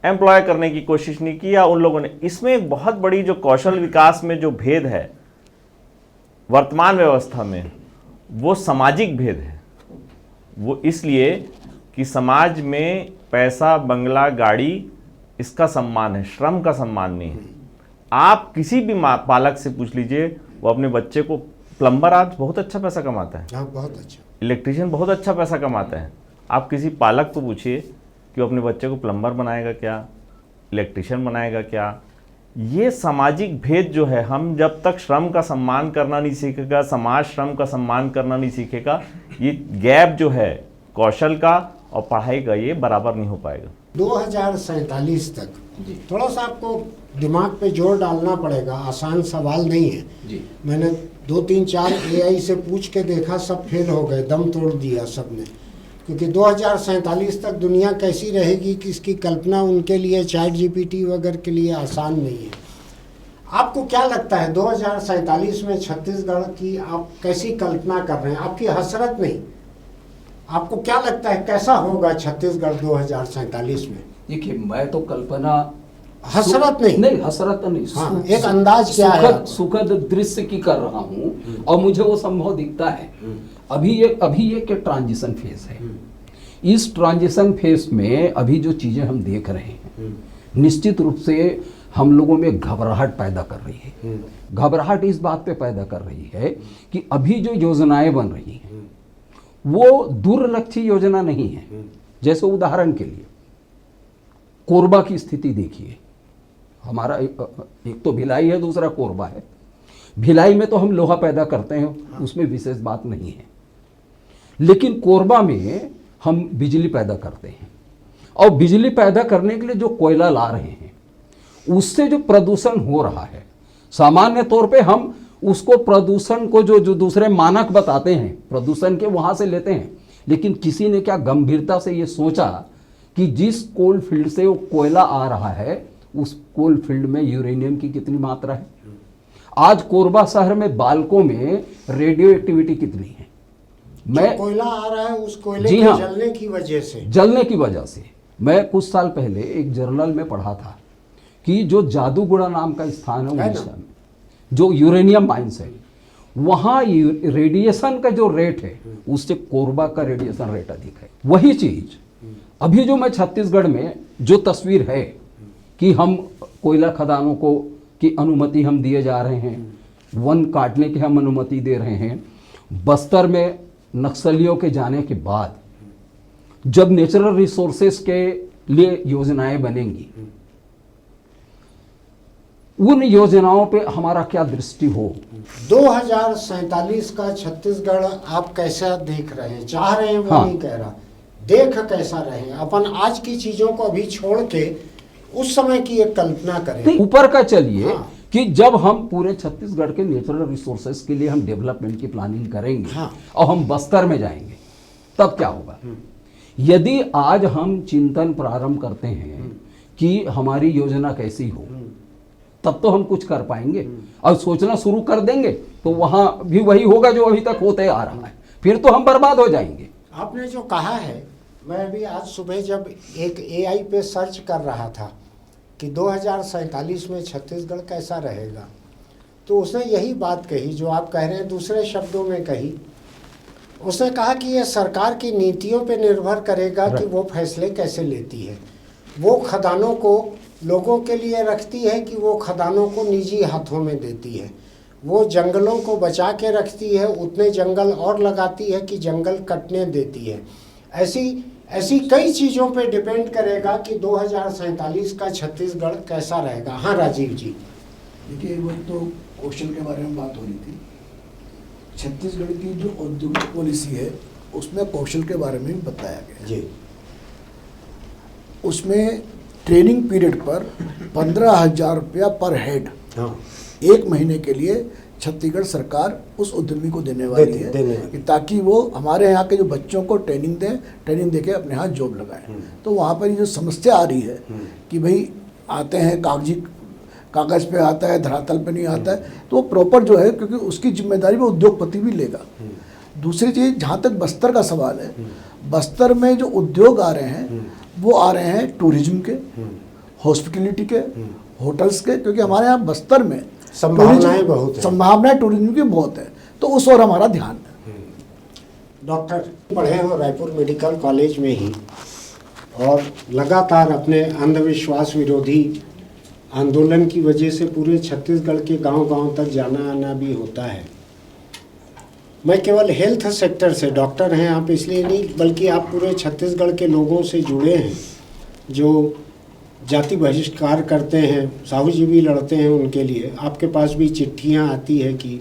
S5: एम्प्लॉय करने की कोशिश नहीं की, या उन लोगों ने। इसमें एक बहुत बड़ी जो कौशल विकास में जो भेद है वर्तमान व्यवस्था में, वो सामाजिक भेद है। वो इसलिए कि समाज में पैसा, बंगला, गाड़ी, इसका सम्मान है, श्रम का सम्मान नहीं है। आप किसी भी पालक से पूछ लीजिए, वो अपने बच्चे को, प्लम्बर आज बहुत अच्छा पैसा कमाता है,
S1: हाँ, बहुत अच्छा।
S5: इलेक्ट्रीशियन बहुत अच्छा पैसा कमाता है। आप किसी पालक को पूछिए कि वो अपने बच्चे को प्लम्बर बनाएगा क्या, इलेक्ट्रीशियन बनाएगा क्या। ये सामाजिक भेद जो है, हम जब तक श्रम का सम्मान करना नहीं सीखेगा, समाज श्रम का सम्मान करना नहीं सीखेगा, ये गैप जो है कौशल का और पढ़ाई का, ये बराबर नहीं हो पाएगा।
S1: 2047 तक थोड़ा सा आपको दिमाग पे जोर डालना पड़ेगा, आसान सवाल नहीं है
S3: जी।
S1: मैंने 2-3-4 एआई से पूछ के देखा, सब फेल हो गए, दम तोड़ दिया सबने। क्योंकि 2047 तक दुनिया कैसी रहेगी कि इसकी कल्पना उनके लिए, चैट जीपीटी वगैरह के लिए आसान नहीं है। आपको क्या लगता है 2047 में छत्तीसगढ़ की आप कैसी कल्पना कर रहे हैं? आपकी हसरत नहीं, आपको क्या लगता है कैसा होगा छत्तीसगढ़ 2047 में?
S3: देखिए, मैं तो कल्पना,
S1: हसरत नहीं,
S3: हसरत नहीं,
S1: हाँ, एक अंदाज क्या है?
S3: सुखद दृश्य की कर रहा हूँ और मुझे वो संभव दिखता है। अभी एक ट्रांजिशन फेज है। इस ट्रांजिशन फेज में अभी जो चीजें हम देख रहे हैं, निश्चित रूप से हम लोगों में घबराहट पैदा कर रही है। घबराहट इस बात पे पैदा कर रही है कि अभी जो योजनाएं बन रही हैं वो दूरलक्षी योजना नहीं है। जैसे उदाहरण के लिए कोरबा की स्थिति देखिए, हमारा एक तो भिलाई है, दूसरा कोरबा है। भिलाई में तो हम लोहा पैदा करते हैं, उसमें विशेष बात नहीं है, लेकिन कोरबा में हम बिजली पैदा करते हैं, और बिजली पैदा करने के लिए जो कोयला ला रहे हैं उससे जो प्रदूषण हो रहा है, सामान्य तौर पे हम उसको प्रदूषण को जो दूसरे मानक बताते हैं प्रदूषण के, वहां से लेते हैं। लेकिन किसी ने क्या गंभीरता से ये सोचा कि जिस कोल फील्ड से वो कोयला आ रहा है उस कोल फील्ड में यूरेनियम की कितनी मात्रा है? आज कोरबा शहर में बालकों में रेडियो एक्टिविटी कितनी है?
S1: जो कोयला आ रहा है उस कोयले
S3: जी
S1: के
S3: हाँ,
S1: जलने की वजह से, मैं कुछ साल पहले एक जर्नल में पढ़ा था कि जो जादूगुड़ा नाम का स्थान है उड़ीसा में, जो यूरेनियम माइंस है, वहाँ रेडिएशन का जो रेट है उससे कोरबा का रेडिएशन रेट अधिक है। वही चीज अभी जो मैं छत्तीसगढ़ में जो तस्वीर है कि हम कोयला खदानों को की अनुमति हम दिए जा रहे हैं, वन काटने की हम अनुमति दे रहे हैं, बस्तर में नक्सलियों के जाने के बाद जब नेचुरल रिसोर्सेस के लिए योजनाएं बनेंगी, उन योजनाओं पे हमारा क्या दृष्टि हो? 2047 का छत्तीसगढ़ आप कैसा देख रहे हैं? चाह रहे हैं वो
S3: हाँ।
S1: नहीं कह रहा, देख कैसा रहे? अपन आज की चीजों को अभी छोड़ के उस समय की एक कल्पना करें।
S3: ऊपर का चलिए,
S1: हाँ।
S3: कि जब हम पूरे छत्तीसगढ़ के नेचुरल रिसोर्सेस के लिए हम डेवलपमेंट की प्लानिंग करेंगे,
S1: हाँ।
S3: और हम बस्तर में जाएंगे, तब क्या होगा? यदि आज हम चिंतन प्रारंभ करते हैं कि हमारी योजना कैसी हो, तब तो हम कुछ कर पाएंगे। और सोचना शुरू कर देंगे तो वहां भी वही होगा जो अभी तक होते आ रहा है, फिर तो हम बर्बाद हो जाएंगे।
S1: आपने जो कहा है, मैं अभी आज सुबह जब एक AI पे सर्च कर रहा था कि 2047 में छत्तीसगढ़ कैसा रहेगा, तो उसने यही बात कही जो आप कह रहे हैं, दूसरे शब्दों में कही। उसने कहा कि यह सरकार की नीतियों पे निर्भर करेगा कि वो फैसले कैसे लेती है। वो खदानों को लोगों के लिए रखती है कि वो खदानों को निजी हाथों में देती है। वो जंगलों को बचा के रखती है, उतने जंगल और लगाती है कि जंगल कटने देती है। ऐसी कई चीज़ों पे डिपेंड करेगा कि 2047 का छत्तीसगढ़ कैसा रहेगा। हाँ राजीव जी।
S2: देखिए, वो तो कौशल के बारे में बात हो रही थी। छत्तीसगढ़ की जो औद्योगिक पॉलिसी है उसमें कौशल के बारे में भी बताया गया
S1: जी।
S2: उसमें ट्रेनिंग पीरियड पर 15,000 रुपया पर हेड
S1: हाँ।
S2: 1 महीने के लिए छत्तीसगढ़ सरकार उस उद्यमी को देने वाली है कि ताकि वो हमारे यहाँ के जो बच्चों को ट्रेनिंग देके अपने यहाँ जॉब लगाएं। तो वहाँ पर ये जो समस्या आ रही है कि भाई आते हैं कागज़ पे आता है, धरातल पे नहीं आता है, तो वो प्रॉपर जो है, क्योंकि उसकी जिम्मेदारी वो उद्योगपति भी लेगा। दूसरी चीज़, जहाँ तक बस्तर का सवाल है, बस्तर में जो उद्योग आ रहे हैं वो आ रहे हैं टूरिज्म के, हॉस्पिटलिटी के, होटल्स के, क्योंकि हमारे यहाँ बस्तर में संभावनाएं टूरिज्म की बहुत है, तो उस ओर हमारा ध्यान है।
S1: डॉक्टर पढ़े हो रायपुर मेडिकल कॉलेज में ही, और लगातार अपने अंधविश्वास विरोधी आंदोलन की वजह से पूरे छत्तीसगढ़ के गांव-गांव तक जाना आना भी होता है। मैं केवल हेल्थ सेक्टर से, डॉक्टर हैं आप इसलिए नहीं, बल्कि आप पूरे छत्तीसगढ़ के लोगों से जुड़े हैं जो जाति बहिष्कार करते हैं, साहू जी भी लड़ते हैं उनके लिए। आपके पास भी चिट्ठियां आती है कि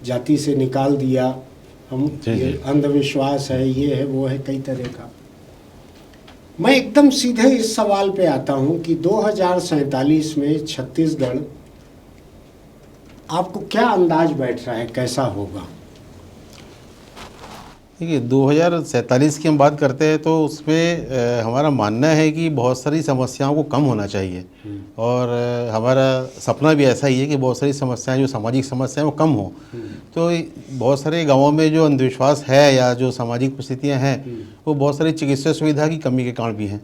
S1: जाति से निकाल दिया, हम ये अंधविश्वास है, ये है, वो है, कई तरह का। मैं एकदम सीधे इस सवाल पे आता हूं कि 2047 में छत्तीसगढ़, आपको क्या अंदाज बैठ रहा है कैसा होगा?
S6: देखिए, 2047 की हम बात करते हैं तो उसमें हमारा मानना है कि बहुत सारी समस्याओं को कम होना चाहिए, और हमारा सपना भी ऐसा ही है कि बहुत सारी समस्याएं, जो सामाजिक समस्याएं, वो कम हो। तो बहुत सारे गांवों में जो अंधविश्वास है या जो सामाजिक परिस्थितियां हैं, वो बहुत सारी चिकित्सा सुविधा की कमी के कारण भी हैं।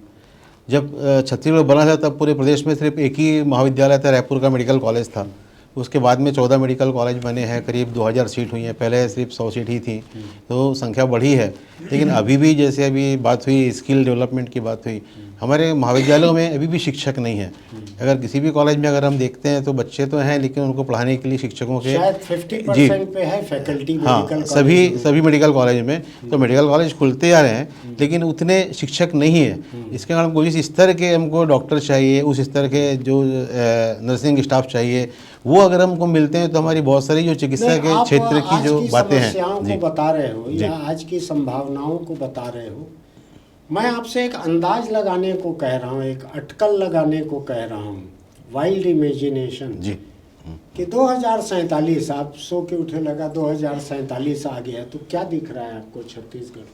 S6: जब छत्तीसगढ़ बना था तब पूरे प्रदेश में सिर्फ एक ही महाविद्यालय था, रायपुर का मेडिकल कॉलेज था। उसके बाद में 14 मेडिकल कॉलेज बने हैं, करीब 2000 सीट हुई हैं, पहले सिर्फ 100 सीट ही थी, तो संख्या बढ़ी है। लेकिन अभी भी, जैसे अभी बात हुई स्किल डेवलपमेंट की बात हुई, हमारे महाविद्यालयों में अभी भी शिक्षक नहीं है। अगर किसी भी कॉलेज में अगर हम देखते हैं तो बच्चे तो हैं, लेकिन उनको पढ़ाने के लिए शिक्षकों के
S1: शायद 50% पे है फैकल्टी
S6: हाँ,
S1: मेडिकल
S6: सभी मेडिकल कॉलेज में तो मेडिकल कॉलेज खुलते जा रहे हैं, लेकिन उतने शिक्षक नहीं है। इसके कारण हमको जिस स्तर के हमको डॉक्टर चाहिए, उस स्तर के जो नर्सिंग स्टाफ चाहिए, वो अगर हमको मिलते हैं तो हमारी बहुत सारी जो चिकित्सा के क्षेत्र की जो बातें हैं
S1: को बता रहे हो या आज की संभावनाओं को बता रहे हो, मैं आपसे एक अंदाज लगाने को कह रहा हूँ, एक अटकल लगाने को कह रहा हूँ, वाइल्ड इमेजिनेशन
S6: जी
S1: कि 2047 आप सो के उठे लगा 2047 आ गया तो क्या दिख रहा है आपको छत्तीसगढ़?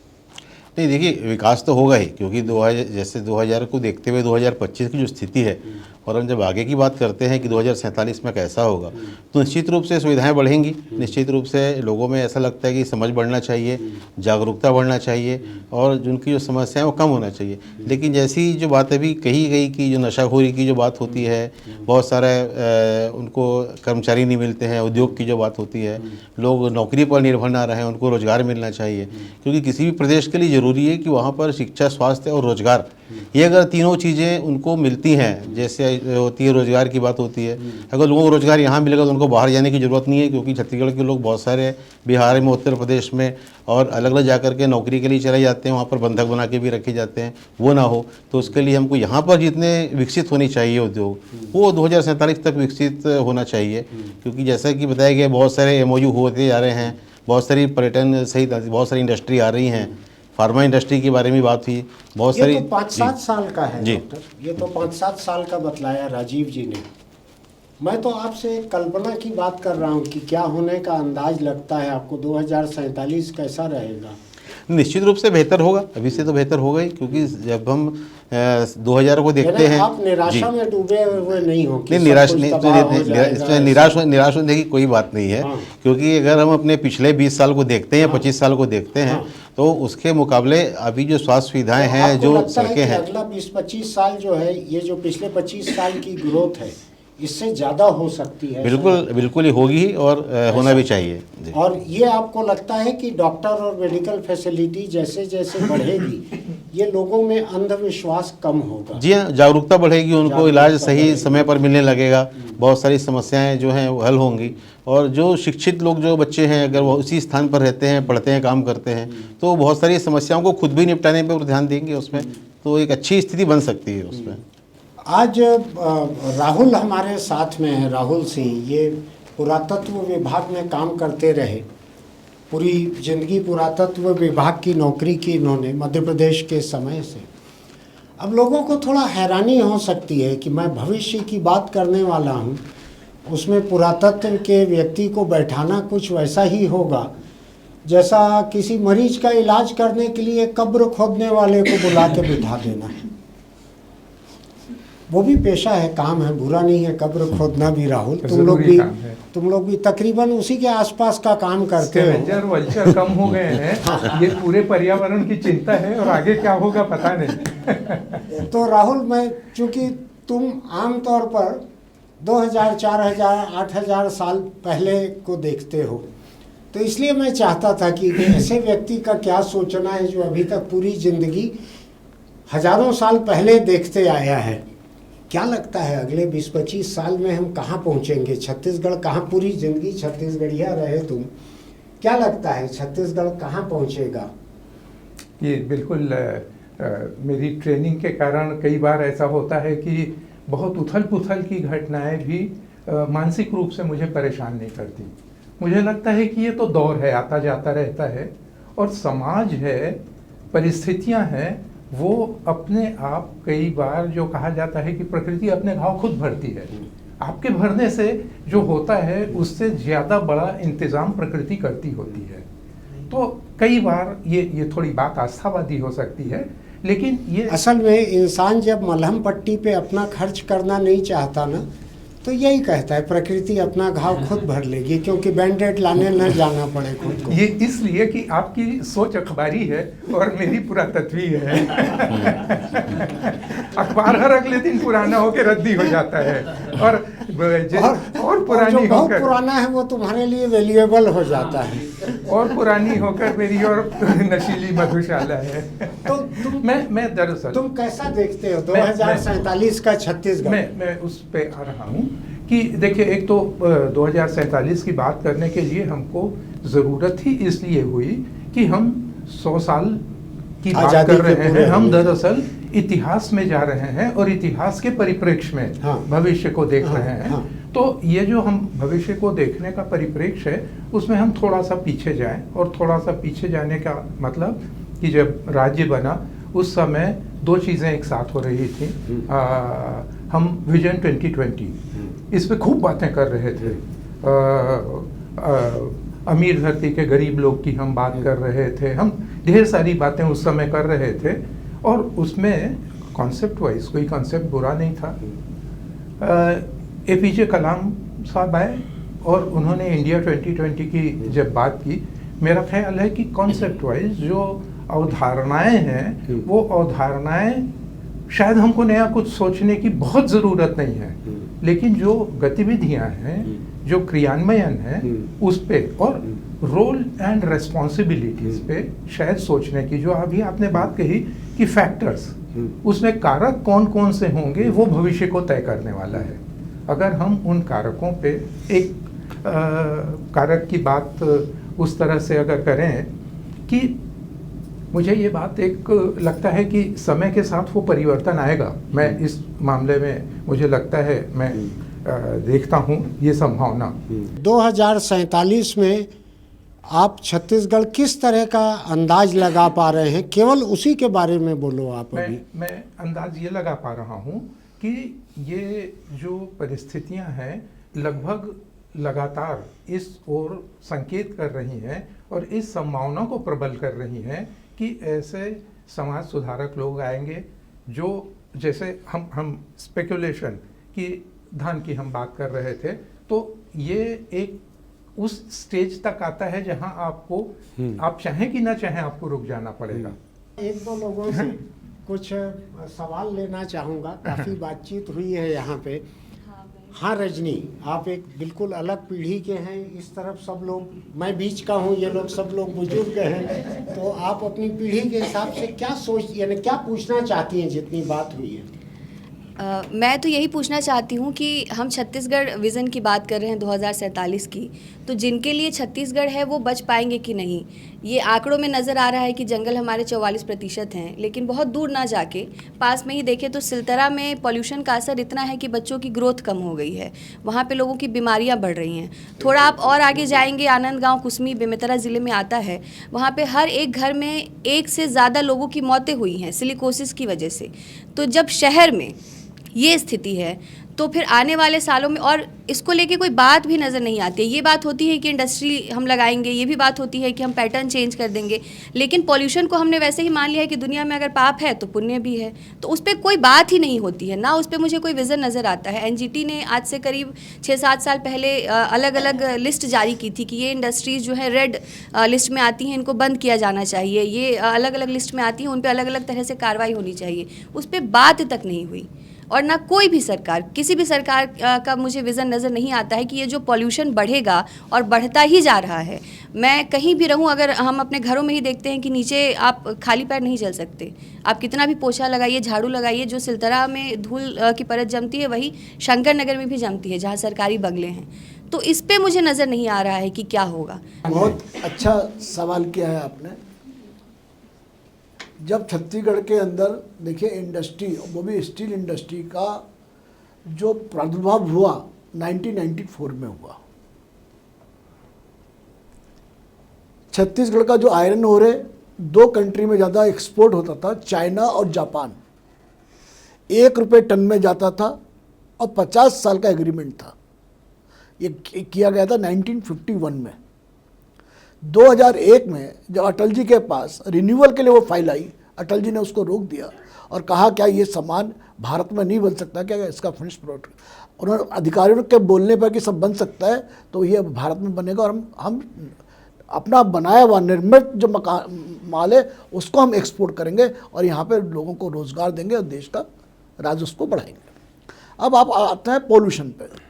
S6: नहीं, देखिए विकास तो होगा ही, क्योंकि 2000 को देखते हुए 2025 की जो स्थिति है, और हम जब आगे की बात करते हैं कि 2047 में कैसा होगा, तो निश्चित रूप से सुविधाएं बढ़ेंगी। निश्चित रूप से लोगों में ऐसा लगता है कि समझ बढ़ना चाहिए, जागरूकता बढ़ना चाहिए, और जिनकी जो समस्या है वो कम होना चाहिए। लेकिन जैसी जो बात अभी कही गई कि जो नशाखोरी की जो बात होती है, बहुत सारे उनको कर्मचारी नहीं मिलते हैं, उद्योग की जो बात होती है, लोग नौकरी पर निर्भर ना रहें, उनको रोज़गार मिलना चाहिए, क्योंकि किसी भी प्रदेश के लिए ज़रूरी है कि वहाँ पर शिक्षा, स्वास्थ्य और रोज़गार, ये अगर तीनों चीज़ें उनको मिलती हैं, जैसे होती है रोज़गार की बात होती है, अगर लोगों को रोज़गार यहाँ मिलेगा तो उनको बाहर जाने की ज़रूरत नहीं है, क्योंकि छत्तीसगढ़ के लोग बहुत सारे बिहार में, उत्तर प्रदेश में और अलग अलग जाकर के नौकरी के लिए चले जाते हैं, वहाँ पर बंधक बना के भी रखे जाते हैं, वो ना हो। तो उसके लिए हमको यहाँ पर जितने विकसित होनी चाहिए उद्योग, वो 2047 तक विकसित होना चाहिए, क्योंकि जैसा कि बताया गया बहुत सारे MOU होते जा रहे हैं, बहुत सारी पर्यटन सहित बहुत सारी इंडस्ट्री आ रही हैं, फार्मा इंडस्ट्री के बारे में बात हुई, बहुत सारी।
S1: ये तो 5-7 साल का है डॉक्टर, ये तो 5-7 साल का बतलाया राजीव जी ने। मैं तो आपसे कल्पना की बात कर रहा हूँ कि क्या होने का अंदाज लगता है आपको, 2047 कैसा रहेगा?
S6: निश्चित रूप से बेहतर होगा, अभी से तो बेहतर होगा ही, क्योंकि जब हम 2000 को देखते हैं,
S1: आप निराशा में डूबे हुए नहीं हो?
S6: नहीं, निराश होने की कोई बात नहीं है। हाँ। क्योंकि अगर हम अपने पिछले 20 साल को देखते हैं, 25 साल को देखते हैं, तो उसके मुकाबले अभी जो स्वास्थ्य सुविधाएं हैं, जो सड़कें हैं,
S1: अगला 20-25 साल जो है, ये जो पिछले 25 साल की ग्रोथ है, इससे ज़्यादा हो सकती है?
S6: बिल्कुल ही होगी, और होना भी चाहिए।
S1: और ये आपको लगता है कि डॉक्टर और मेडिकल फैसिलिटी जैसे जैसे बढ़ेगी, ये लोगों में अंधविश्वास कम होगा?
S6: जी हाँ, जागरूकता बढ़ेगी, उनको इलाज सही समय पर मिलने लगेगा, बहुत सारी समस्याएं जो हैं वो हल होंगी, और जो शिक्षित लोग, जो बच्चे हैं, अगर वो उसी स्थान पर रहते हैं, पढ़ते हैं, काम करते हैं, तो बहुत सारी समस्याओं को खुद भी निपटाने पर ध्यान देंगे उसमें, तो एक अच्छी स्थिति बन सकती है उसमें।
S1: आज राहुल हमारे साथ में है, राहुल सिंह, ये पुरातत्व विभाग में काम करते रहे, पूरी जिंदगी पुरातत्व विभाग की नौकरी की इन्होंने मध्य प्रदेश के समय से। अब लोगों को थोड़ा हैरानी हो सकती है कि मैं भविष्य की बात करने वाला हूँ, उसमें पुरातत्व के व्यक्ति को बैठाना कुछ वैसा ही होगा जैसा किसी मरीज का इलाज करने के लिए कब्र खोदने वाले को बुला के बिठा देना है। वो भी पेशा है, काम है, बुरा नहीं है कब्र खोदना भी। राहुल, तुम लोग भी तकरीबन उसी के आसपास का काम करते हो।
S4: वल्चर कम हो गए हैं, ये पूरे पर्यावरण की चिंता है, और आगे क्या होगा पता नहीं।
S1: तो राहुल, मैं चूंकि तुम आमतौर पर 2000, 4000, 8000 साल पहले को देखते हो, तो इसलिए मैं चाहता था कि ऐसे व्यक्ति का क्या सोचना है जो अभी तक पूरी जिंदगी हजारों साल पहले देखते आया है। क्या लगता है अगले 20-25 साल में हम कहाँ पहुँचेंगे? छत्तीसगढ़ कहाँ, पूरी जिंदगी छत्तीसगढ़िया रहे तुम, क्या लगता है छत्तीसगढ़ कहाँ पहुँचेगा?
S4: ये बिल्कुल मेरी ट्रेनिंग के कारण कई बार ऐसा होता है कि बहुत उथल पुथल की घटनाएं भी मानसिक रूप से मुझे परेशान नहीं करती। मुझे लगता है कि ये तो दौर है, आता जाता रहता है, और समाज है, परिस्थितियां हैं, वो अपने आप, कई बार जो कहा जाता है कि प्रकृति अपने घाव खुद भरती है, आपके भरने से जो होता है उससे ज़्यादा बड़ा इंतज़ाम प्रकृति करती होती है। तो कई बार ये थोड़ी बात आस्थावादी हो सकती है, लेकिन ये
S1: असल में इंसान जब मलहम पट्टी पे अपना खर्च करना नहीं चाहता ना, तो यही कहता है प्रकृति अपना घाव खुद भर लेगी, क्योंकि बैंडेड लाने न जाना पड़े खुद को।
S4: ये इसलिए कि आपकी सोच अखबारी है और मेरी पुरातत्वी है। अखबार हर अगले दिन पुराना होकर रद्दी हो जाता है, और पुरानी
S1: जो
S4: होकर
S1: पुराना है वो तुम्हारे लिए वैल्यूएबल हो जाता है,
S4: और पुरानी होकर मेरी और नशीली मधुशाला है। मैं दरअसल
S1: तुम कैसा देखते हो
S4: मैं-
S1: 2047 का छत्तीसगढ़?
S4: मैं उस पे आ रहा हूँ कि देखिए, एक तो 2047 की बात करने के लिए हमको ज़रूरत ही इसलिए हुई कि हम 100 साल की बात
S1: आज़ादी
S4: कर
S1: के
S4: रहे
S1: पूरे
S4: हैं। हम
S1: होने।
S4: दरअसल इतिहास में जा रहे हैं और इतिहास के परिप्रेक्ष्य में
S1: हाँ।
S4: भविष्य को देख
S1: हाँ,
S4: रहे हैं।
S1: हाँ।
S4: तो ये जो हम भविष्य को देखने का परिप्रेक्ष्य है, उसमें हम थोड़ा सा पीछे जाएं, और थोड़ा सा पीछे जाने का मतलब कि जब राज्य बना उस समय दो चीज़ें एक साथ हो रही थी। हम विजन 2020 इस पे खूब बातें कर रहे थे। अमीर धरती के गरीब लोग की हम बात कर रहे थे, हम ढेर सारी बातें उस समय कर रहे थे, और उसमें कॉन्सेप्ट वाइज कोई कॉन्सेप्ट बुरा नहीं था। APJ कलाम साहब आए और उन्होंने इंडिया 2020 की जब बात की, मेरा ख्याल है कि कॉन्सेप्ट वाइज जो अवधारणाएं हैं वो अवधारणाएं शायद हमको नया कुछ सोचने की बहुत ज़रूरत नहीं है, लेकिन जो गतिविधियां हैं, जो क्रियान्वयन है, उस पे और रोल एंड रेस्पॉन्सिबिलिटीज पे शायद सोचने की, जो अभी आपने बात कही कि फैक्टर्स, उसमें कारक कौन कौन से होंगे वो भविष्य को तय करने वाला है। अगर हम उन कारकों पे एक कारक की बात उस तरह से अगर करें कि मुझे ये बात एक लगता है कि समय के साथ वो परिवर्तन आएगा। मैं इस मामले में मुझे लगता है, मैं देखता हूँ ये संभावना।
S1: 2047 में आप छत्तीसगढ़ किस तरह का अंदाज लगा पा रहे हैं? केवल उसी के बारे में बोलो आप अभी।
S4: मैं अंदाज ये लगा पा रहा हूँ कि ये जो परिस्थितियाँ हैं लगभग लगातार इस ओर संकेत कर रही हैं और इस संभावना को प्रबल कर रही हैं कि ऐसे समाज सुधारक लोग आएंगे जो, जैसे हम स्पेकुलेशन की धान की हम बात कर रहे थे, तो ये एक उस स्टेज तक आता है जहां आपको, आप चाहें कि ना चाहें, आपको रुक जाना पड़ेगा।
S1: एक दो लोगों से कुछ सवाल लेना चाहूँगा, काफ़ी बातचीत हुई है यहाँ पे। हाँ रजनी, आप एक बिल्कुल अलग पीढ़ी के हैं, इस तरफ सब लोग, मैं बीच का हूँ, ये लोग सब लोग बुजुर्ग हैं, तो आप अपनी पीढ़ी के हिसाब से क्या सोच, यानी क्या पूछना चाहती हैं जितनी बात हुई है?
S7: मैं तो यही पूछना चाहती हूँ कि हम छत्तीसगढ़ विज़न की बात कर रहे हैं 2047 की, तो जिनके लिए छत्तीसगढ़ है वो बच पाएंगे कि नहीं? ये आंकड़ों में नज़र आ रहा है कि जंगल हमारे 44% हैं, लेकिन बहुत दूर ना जाके पास में ही देखें तो सिलतरा में पॉल्यूशन का असर इतना है कि बच्चों की ग्रोथ कम हो गई है, वहाँ पे लोगों की बीमारियाँ बढ़ रही हैं। थोड़ा आप और आगे जाएंगे, आनंदगांव कुसमी बेमेतरा ज़िले में आता है, वहाँ पर हर एक घर में एक से ज़्यादा लोगों की मौतें हुई हैं सिलिकोसिस की वजह से। तो जब शहर में ये स्थिति है तो फिर आने वाले सालों में, और इसको लेके कोई बात भी नज़र नहीं आती है। ये बात होती है कि इंडस्ट्री हम लगाएंगे, ये भी बात होती है कि हम पैटर्न चेंज कर देंगे, लेकिन पॉल्यूशन को हमने वैसे ही मान लिया है कि दुनिया में अगर पाप है तो पुण्य भी है, तो उस पर कोई बात ही नहीं होती है ना, उस पर मुझे कोई विज़न नज़र आता है। NGT ने आज से करीब 6-7 साल पहले अलग अलग लिस्ट जारी की थी कि ये इंडस्ट्रीज़ जो है रेड लिस्ट में आती हैं, इनको बंद किया जाना चाहिए, ये अलग अलग लिस्ट में आती हैं, उन पर अलग अलग तरह से कार्रवाई होनी चाहिए। उस पर बात तक नहीं हुई, और ना कोई भी सरकार, किसी भी सरकार का मुझे विज़न नज़र नहीं आता है कि ये जो पॉल्यूशन बढ़ेगा और बढ़ता ही जा रहा है। मैं कहीं भी रहूं, अगर हम अपने घरों में ही देखते हैं कि नीचे आप खाली पैर नहीं चल सकते, आप कितना भी पोछा लगाइए, झाड़ू लगाइए, जो सिलतरा में धूल की परत जमती है वही शंकर नगर में भी जमती है जहाँ सरकारी बंगले हैं। तो इस पर मुझे नज़र नहीं आ रहा है कि क्या होगा।
S2: बहुत अच्छा सवाल किया है आपने। जब छत्तीसगढ़ के अंदर देखिए इंडस्ट्री, वो भी स्टील इंडस्ट्री का जो प्रादुर्भाव हुआ 1994 में हुआ, छत्तीसगढ़ का जो आयरन ओर है 2 कंट्री में ज़्यादा एक्सपोर्ट होता था, चाइना और जापान। 1 रुपये टन में जाता था और 50 साल का एग्रीमेंट था। ये किया गया था 1951 में। 2001 में जब अटल जी के पास रिन्यूअल के लिए वो फाइल आई, अटल जी ने उसको रोक दिया और कहा क्या ये सामान भारत में नहीं बन सकता, क्या इसका फिनिश प्रोडक्ट, उन्होंने अधिकारियों के बोलने पर कि सब बन सकता है तो ये भारत में बनेगा और हम अपना बनाया हुआ निर्मित जो माल है उसको हम एक्सपोर्ट करेंगे और यहाँ पे लोगों को रोज़गार देंगे और देश का राजस्व को बढ़ाएंगे। अब आप आते हैं पोल्यूशन पे।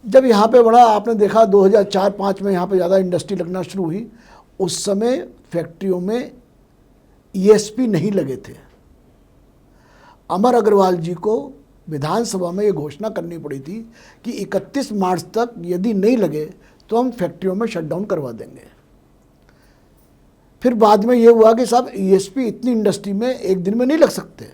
S2: जब यहाँ पे बड़ा आपने देखा 2004-05 में यहाँ पे ज़्यादा इंडस्ट्री लगना शुरू हुई, उस समय फैक्ट्रियों में ईएसपी नहीं लगे थे। अमर अग्रवाल जी को विधानसभा में ये घोषणा करनी पड़ी थी कि 31 मार्च तक यदि नहीं लगे तो हम फैक्ट्रियों में शटडाउन करवा देंगे। फिर बाद में ये हुआ कि साहब ईएसपी इतनी इंडस्ट्री में एक दिन में नहीं लग सकते,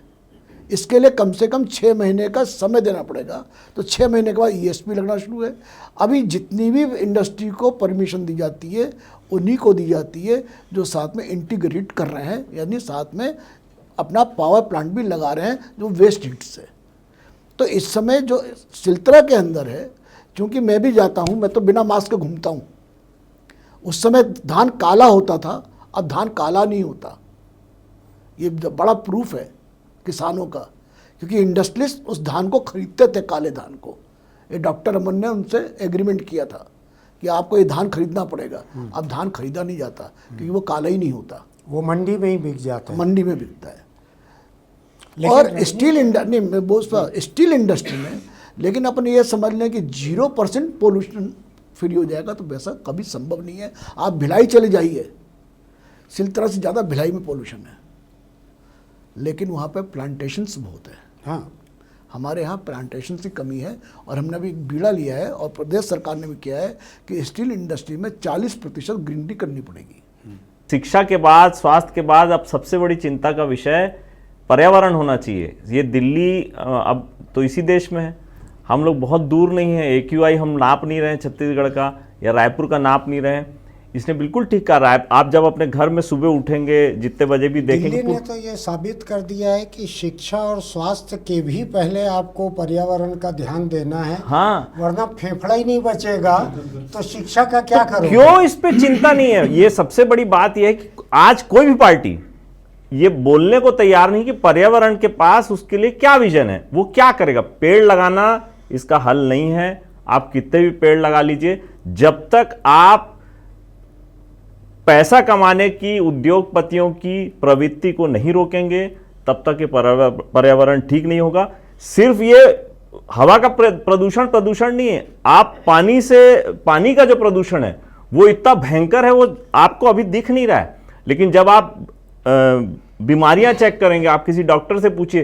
S2: इसके लिए कम से कम 6 महीने का समय देना पड़ेगा। तो 6 महीने के बाद ईएसपी लगना शुरू है। अभी जितनी भी इंडस्ट्री को परमिशन दी जाती है उन्हीं को दी जाती है जो साथ में इंटीग्रेट कर रहे हैं, यानी साथ में अपना पावर प्लांट भी लगा रहे हैं जो वेस्ट हीट से। तो इस समय जो सिलतरा के अंदर है, क्योंकि मैं भी जाता हूँ, मैं तो बिना मास्क के घूमता हूँ। उस समय धान काला होता था, अब धान काला नहीं होता। ये बड़ा प्रूफ है किसानों का, क्योंकि इंडस्ट्रियलिस्ट उस धान को खरीदते थे, काले धान को। ये डॉक्टर अमन ने उनसे एग्रीमेंट किया था कि आपको ये धान खरीदना पड़ेगा। अब धान खरीदा नहीं जाता क्योंकि वो काला ही नहीं होता,
S1: वो मंडी में ही बिक जाता है।
S2: मंडी में बिकता है।
S1: लेकिन
S2: और स्टील इंडस्ट्री में लेकिन अपन ये समझ लें कि 0% पोल्यूशन फ्री हो जाएगा, तो वैसा कभी संभव नहीं है। आप भिलाई चले जाइए, सिलतरा से ज़्यादा भिलाई में पोल्यूशन है, लेकिन वहाँ पे प्लांटेशंस बहुत है।
S1: हाँ,
S2: हमारे यहाँ प्लांटेशंस की कमी है। और हमने अभी एक बीड़ा लिया है और प्रदेश सरकार ने भी किया है कि स्टील इंडस्ट्री में 40% ग्रीनरी करनी पड़ेगी।
S5: शिक्षा के बाद, स्वास्थ्य के बाद अब सबसे बड़ी चिंता का विषय पर्यावरण होना चाहिए। ये दिल्ली अब तो इसी देश में है, हम लोग बहुत दूर नहीं है। AQI हम नाप नहीं रहे हैं छत्तीसगढ़ का, या रायपुर का नाप नहीं रहे हैं। इसने बिल्कुल ठीक कहा है। आप जब अपने घर में सुबह उठेंगे, जितने बजे भी देखेंगे,
S1: दिल्ली ने तो ये साबित कर दिया है कि शिक्षा और स्वास्थ्य के भी पहले आपको पर्यावरण का ध्यान देना है।
S5: हाँ,
S1: वरना फेफड़ा ही नहीं बचेगा तो शिक्षा का क्या करोगे?
S5: क्यों इस पे चिंता नहीं है? ये सबसे बड़ी बात यह है कि आज कोई भी पार्टी ये बोलने को तैयार नहीं कि पर्यावरण के पास उसके लिए क्या विजन है, वो क्या करेगा। पेड़ लगाना इसका हल नहीं है। आप कितने भी पेड़ लगा लीजिए, जब तक आप पैसा कमाने की, उद्योगपतियों की प्रवृत्ति को नहीं रोकेंगे, तब तक ये पर्यावरण ठीक नहीं होगा। सिर्फ ये हवा का प्रदूषण नहीं है, आप पानी का जो प्रदूषण है वो इतना भयंकर है, वो आपको अभी दिख नहीं रहा है। लेकिन जब आप बीमारियां चेक करेंगे, आप किसी डॉक्टर से पूछिए,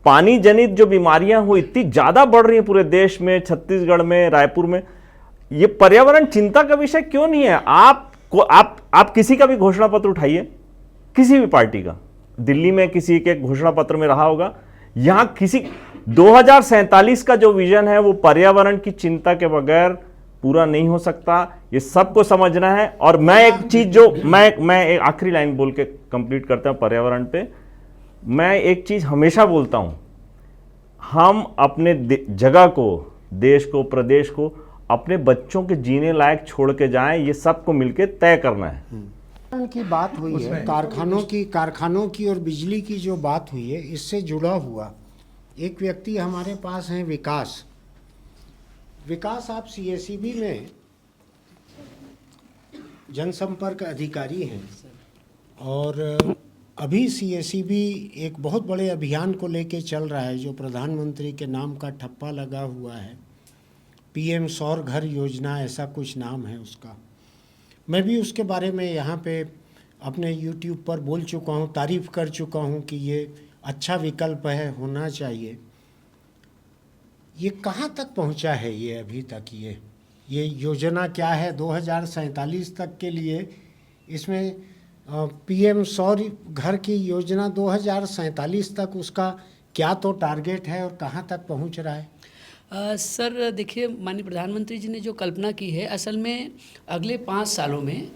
S5: पानी जनित जो बीमारियां वो इतनी ज्यादा बढ़ रही हैं पूरे देश में, छत्तीसगढ़ में, रायपुर में। ये पर्यावरण चिंता का विषय क्यों नहीं है? आप किसी का भी घोषणा पत्र उठाइए, किसी भी पार्टी का, दिल्ली में किसी के घोषणा पत्र में रहा होगा, यहां किसी 2047 का जो विजन है वो पर्यावरण की चिंता के बगैर पूरा नहीं हो सकता। ये सबको समझना है। और मैं एक चीज जो मैं एक आखिरी लाइन बोल के कंप्लीट करता हूं पर्यावरण पे। मैं एक चीज हमेशा बोलता हूं, हम अपने जगह को, देश को, प्रदेश को अपने बच्चों के जीने लायक छोड़ के जाएं, ये सबको मिलके तय करना है।
S1: की बात हुई है, कारखानों की और बिजली की जो बात हुई है, इससे जुड़ा हुआ एक व्यक्ति हमारे पास हैं, विकास। आप CSEB में जनसंपर्क अधिकारी हैं और अभी CSEB एक बहुत बड़े अभियान को लेके चल रहा है जो प्रधानमंत्री के नाम का ठप्पा लगा हुआ है। PM सौर घर योजना, ऐसा कुछ नाम है उसका। मैं भी उसके बारे में यहाँ पे अपने YouTube पर बोल चुका हूँ, तारीफ़ कर चुका हूँ कि ये अच्छा विकल्प है, होना चाहिए। ये कहाँ तक पहुँचा है ये अभी तक? ये योजना क्या है 2047 तक के लिए? इसमें PM सौर घर की योजना 2047 तक, उसका क्या तो टारगेट है और कहाँ तक पहुँच रहा है?
S8: सर देखिए, माननीय प्रधानमंत्री जी ने जो कल्पना की है, असल में अगले 5 सालों में